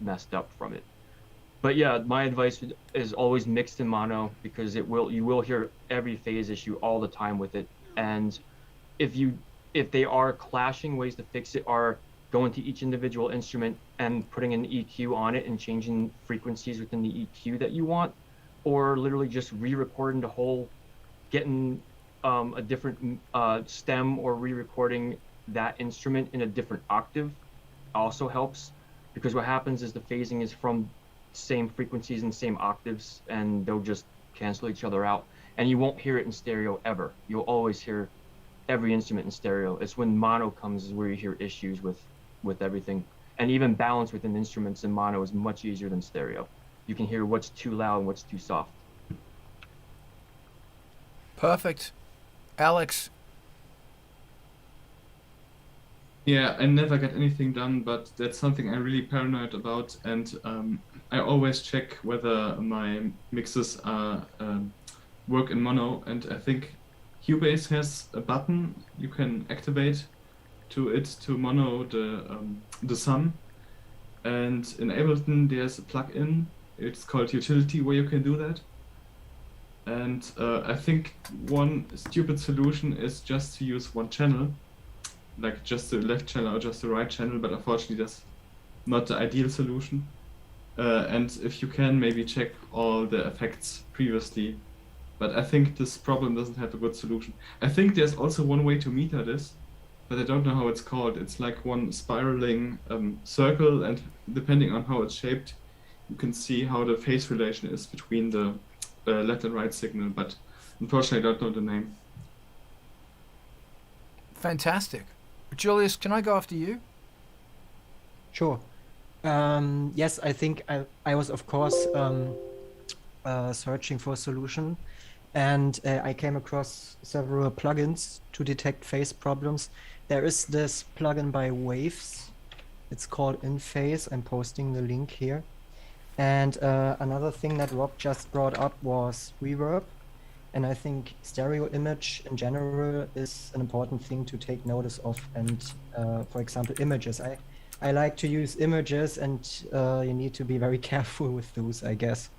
messed up from it. But yeah, my advice is always mixed in mono, because you will hear every phase issue all the time with it. And if you if they are clashing, ways to fix it are going to each individual instrument and putting an EQ on it and changing frequencies within the EQ that you want, or literally just re-recording the whole, getting a different stem or re-recording that instrument in a different octave also helps, because what happens is the phasing is from same frequencies and same octaves, and they'll just cancel each other out, and you won't hear it in stereo ever. You'll always hear every instrument in stereo. It's when mono comes is where you hear issues with everything. And even balance within instruments in mono is much easier than stereo. You can hear what's too loud and what's too soft. Perfect. Alex. Yeah, I never get anything done, but that's something I'm really paranoid about, and I always check whether my mixes are work in mono, and I think Cubase has a button you can activate to mono the sum, and in Ableton there's a plugin, it's called Utility, where you can do that. And I think one stupid solution is just to use one channel, like just the left channel or just the right channel, but unfortunately that's not the ideal solution. And if you can, maybe check all the effects previously, but I think this problem doesn't have a good solution. I think there's also one way to meter this, but I don't know how it's called. It's like one spiraling circle, and depending on how it's shaped, you can see how the phase relation is between the left and right signal, but unfortunately I don't know the name. Fantastic. Julius, can I go after you? Sure. Yes, I think I was, of course, searching for a solution, and I came across several plugins to detect phase problems. There is this plugin by Waves. It's called In Phase. I'm posting the link here. And another thing that Rob just brought up was reverb. And I think stereo image in general is an important thing to take notice of. And for example, images. I like to use images, and you need to be very careful with those, I guess.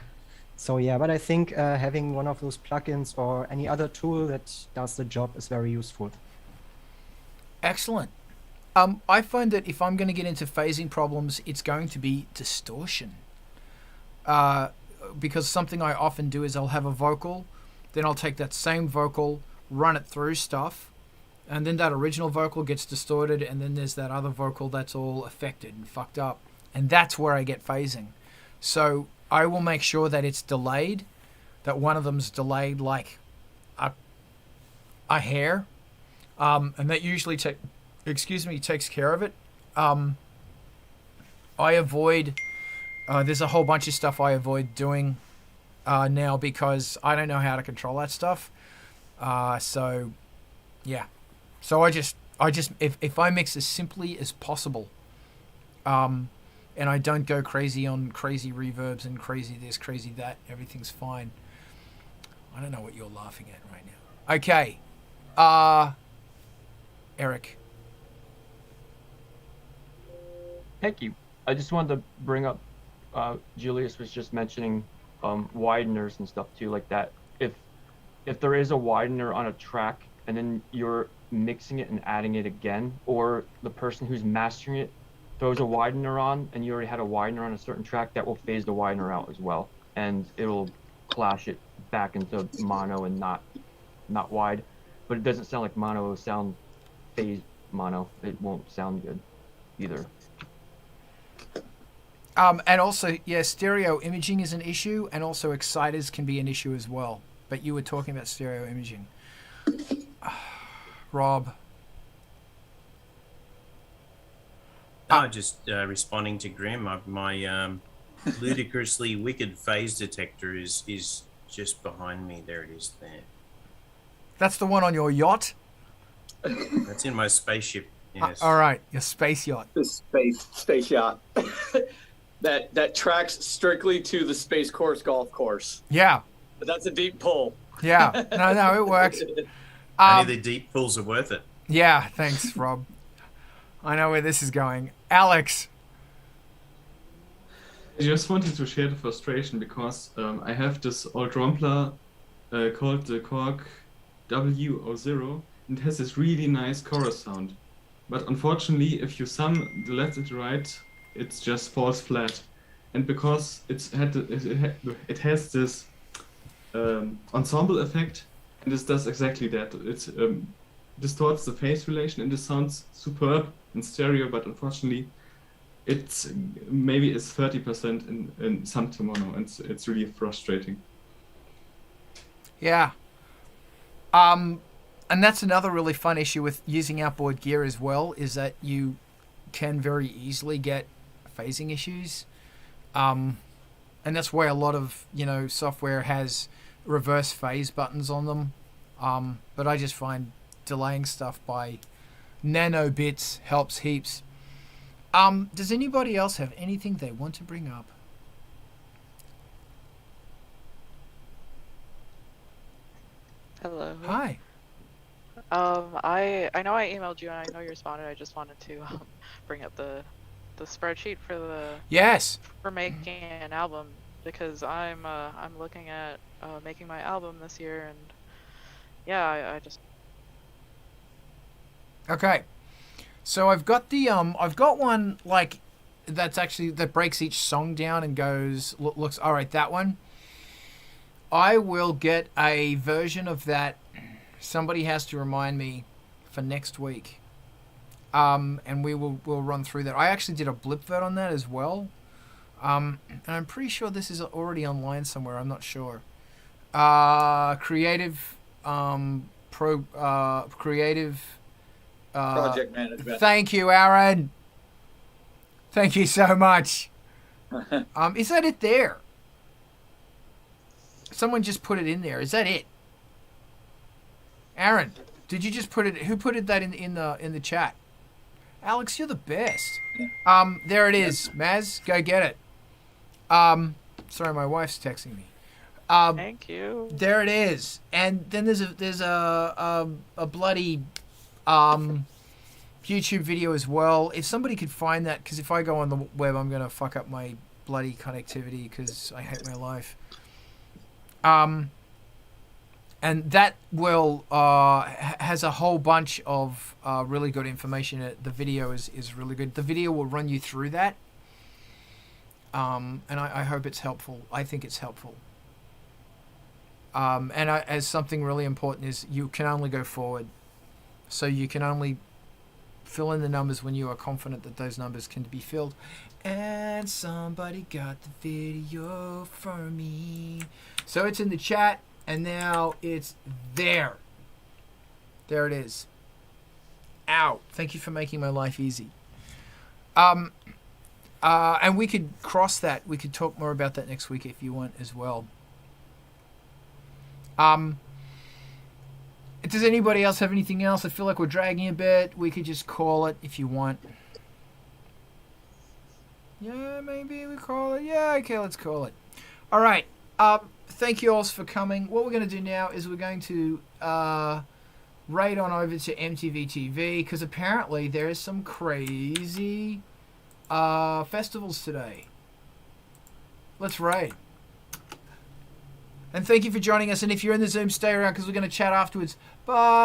So yeah, but I think having one of those plugins or any other tool that does the job is very useful. Excellent. I find that if I'm going to get into phasing problems, it's going to be distortion. Because something I often do is I'll have a vocal, then I'll take that same vocal, run it through stuff, and then that original vocal gets distorted, and then there's that other vocal that's all affected and fucked up. And that's where I get phasing. So I will make sure that it's delayed, that one of them's delayed like a hair, and that usually takes care of it. I avoid, there's a whole bunch of stuff I avoid doing now because I don't know how to control that stuff. So yeah. So I just if I mix as simply as possible, and I don't go crazy on crazy reverbs and crazy this, crazy that, everything's fine. I don't know what you're laughing at right now. Okay. Eric. Thank you. I just wanted to bring up, Julius was just mentioning wideners and stuff too, like that. If there is a widener on a track and then you're mixing it and adding it again, or the person who's mastering it throws a widener on and you already had a widener on a certain track, that will phase the widener out as well, and it'll clash it back into mono and not wide. But it doesn't sound like mono, it'll sound phase mono. It won't sound good either. And also, yeah, stereo imaging is an issue, and also exciters can be an issue as well. But you were talking about stereo imaging. Rob. Just responding to Graham. My ludicrously wicked phase detector is just behind me. There it is there. That's the one on your yacht? That's in my spaceship, yes. All right, your space yacht. The space yacht. that tracks strictly to the Space Course golf course. Yeah. But that's a deep pull. Yeah. No, it works. Only the deep pulls are worth it. Yeah, thanks, Rob. I know where this is going. Alex. I just wanted to share the frustration because I have this old Rompler called the Korg W00. It has this really nice chorus sound. But unfortunately, if you sum the left and the right, it just falls flat. And because it has this ensemble effect, and this does exactly that. It distorts the phase relation, and it sounds superb in stereo, but unfortunately, it's 30% in sum to mono, and it's really frustrating. Yeah. And that's another really fun issue with using outboard gear as well, is that you can very easily get phasing issues. And that's why a lot of, software has reverse phase buttons on them. But I just find delaying stuff by nanobits helps heaps. Does anybody else have anything they want to bring up? Hello. Hi. I know I emailed you and I know you responded. I just wanted to bring up the spreadsheet for for making an album, because I'm looking at making my album this year, and yeah, I just. Okay. So I've got I've got one that breaks each song down and looks all right. That one. I will get a version of that. Somebody has to remind me for next week. And we'll run through that. I actually did a blip vote on that as well. And I'm pretty sure this is already online somewhere. I'm not sure. Creative Project management. Thank you, Aaron. Thank you so much. Is that it there? Someone just put it in there. Is that it? Aaron, did you just put it? Who put that in the chat? Alex, you're the best. There it is. Maz, go get it. Sorry, my wife's texting me. Thank you. There it is. And then there's a bloody YouTube video as well. If somebody could find that, because if I go on the web, I'm gonna fuck up my bloody connectivity because I hate my life. And that will has a whole bunch of really good information. The video is really good. The video will run you through that. And I hope it's helpful. I think it's helpful. As something really important is you can only go forward. So you can only fill in the numbers when you are confident that those numbers can be filled. And somebody got the video for me. So it's in the chat, and now it's there. There it is. Ow. Thank you for making my life easy. And we could cross that. We could talk more about that next week if you want as well. Does anybody else have anything else? I feel like we're dragging a bit. We could just call it if you want. Yeah, maybe we call it. Yeah, okay, let's call it. All right. Thank you all for coming. What we're going to do now is we're going to raid on over to MTV TV, because apparently there is some crazy festivals today. Let's raid. And thank you for joining us. And if you're in the Zoom, stay around because we're going to chat afterwards. Bye.